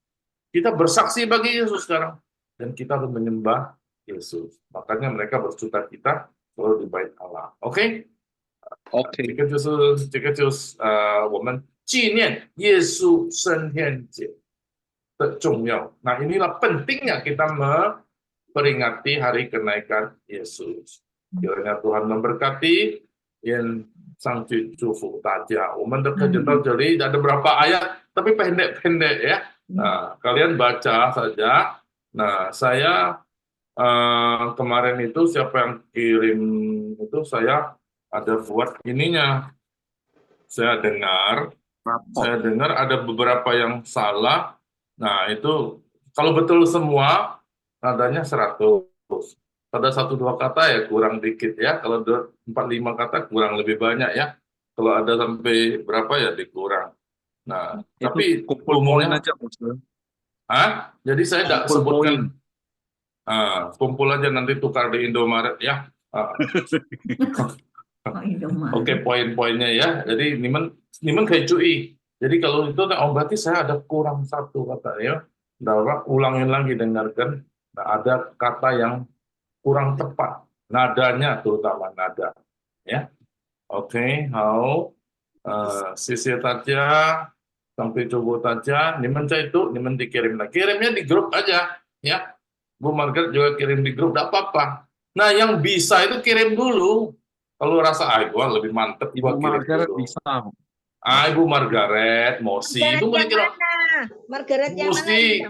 Kita bersaksi bagi Yesus sekarang, dan kita harus menyembah Yesus. Makanya mereka bersukacita selalu di bait Allah. Oke? OK， 这个就是我们纪念耶稣升天节的重要. Nah, inilah pentingnya kita memperingati hari kenaikan Yesus. Kiranya Tuhan memberkati, yang Sangci祝福大家. 我们的课就到这里, ada berapa ayat, tapi pendek-pendek ya. Nah, kalian baca saja. Nah, saya kemarin itu siapa yang kirim itu saya ada buat ininya. Saya dengar ada beberapa yang salah. Nah, itu kalau betul semua nadanya 100. Ada 1-2 kata ya kurang dikit ya. Kalau 4-5 kata kurang lebih banyak ya. Kalau ada sampai berapa ya dikurang. Nah, tapi umumnya aja, jadi saya tidak sebutkan. Kumpul aja nanti tukar di Indomaret ya. Oke, poin-poinnya ya. Jadi nimen kayak cuy. Jadi kalau itu berarti saya ada kurang 1 kata ya. Dapat ulangin lagi, dengarkan. Nah, ada kata yang kurang tepat. Nadanya terutama nada. Ya. Oke, hao. Sisi saja sampai coba saja. Nimen saya itu, nimen dikirim lagi. Kirimnya di grup aja ya. Bu Margaret juga kirim di grup, tidak apa-apa. Nah, yang bisa itu kirim dulu. Kalau rasa gua lebih mantep, gua kirim dulu. Bisa. Ibu Margaret, Mosi, itu boleh kira. Margaret yang mana?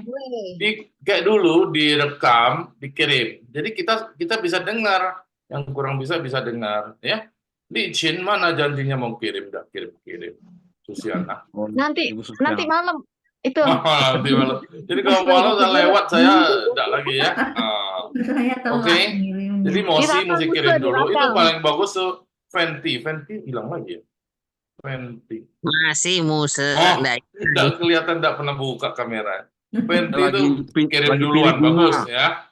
Kayak dulu direkam, dikirim. Jadi kita bisa dengar, yang kurang bisa dengar, ya. Di Chin mana janjinya mau kirim, enggak kirim. Susiana. Nanti malam itu. Nanti malam. Jadi kalau malam udah lewat saya enggak lagi ya. Oke. Jadi Mosi kirim dulu. Itu paling bagus tuh. Fenty hilang lagi ya. Fenty. Masih Musa. Tidak kelihatan, tidak pernah buka kamera. Fenty itu kirim duluan, bagus ya.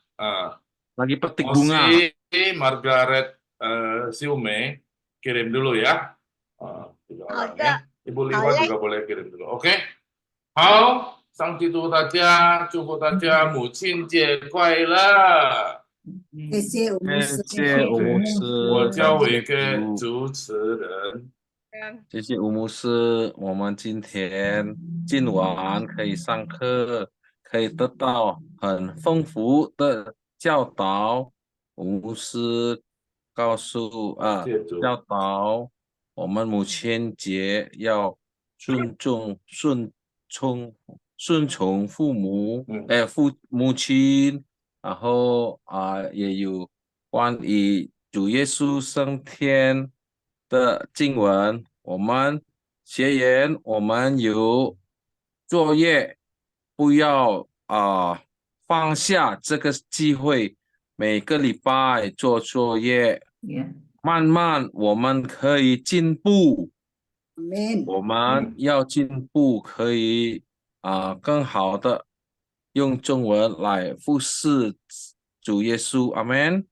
Lagi petik bunga. Mosi, Margaret, Siume kirim dulu ya. Ibu Liwa juga boleh kirim dulu. Oke. 好，上基督大家，祝福大家母亲节快乐。谢谢吴牧师，谢谢吴牧师，我交委给主持人。谢谢吴牧师，我们今晚可以上课，可以得到很丰富的教导。吴牧师教导我们母亲节要顺从顺从父母，母亲，然后也有关于主耶稣升天的经文。我们学员，我们有作业，不要放下这个机会，每个礼拜做作业，慢慢我们可以进步。我们要进步，可以更好的用中文来服侍主耶稣，阿们。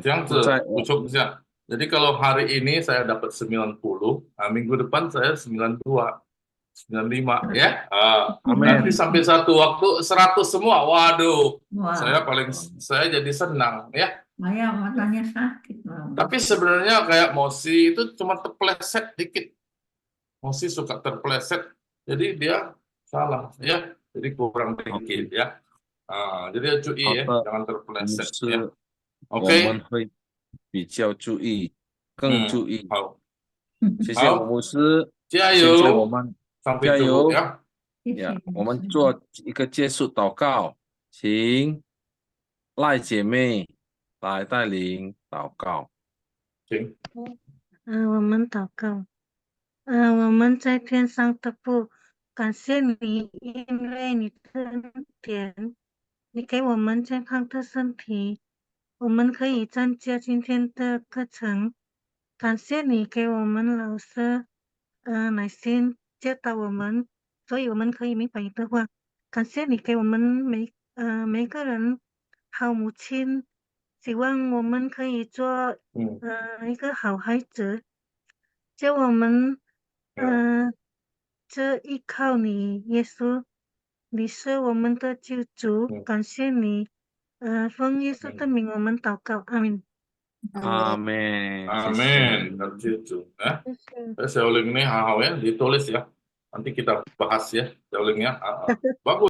这样子补充一下。Jadi kalau hari ini saya dapat 90, minggu depan saya 92, 95 ya. Nanti sampai satu waktu 100 semua. Waduh, saya jadi senang ya. Matanya sakit. Tapi sebenarnya kayak Mosi itu cuma terpleset dikit. Mosi suka terpleset, jadi dia salah ya. Jadi kurang dikit ya. Jadi cuy ya, jangan terpleset ya. Oke. 比较注意，更注意。好，谢谢我牧师，加油！现在我们加油呀！我们做一个结束祷告，请赖姐妹来带领祷告。行。我们祷告。我们在天上的父，感谢你，因为你的恩典，你给我们健康的身体。我们可以参加今天的课程，感谢你给我们老师耐心教导我们，所以我们可以明白你的话。感谢你给我们每个人好母亲，希望我们可以做一个好孩子，叫我们这依靠你，耶稣，你是我们的救主，感谢你。奉耶稣的名，我们祷告，阿门。Amin. Amin. Dan itu ya. Shaolin ini hal-hal yang ditulis ya. Nanti kita bahas ya Shaolin ya. Bagus.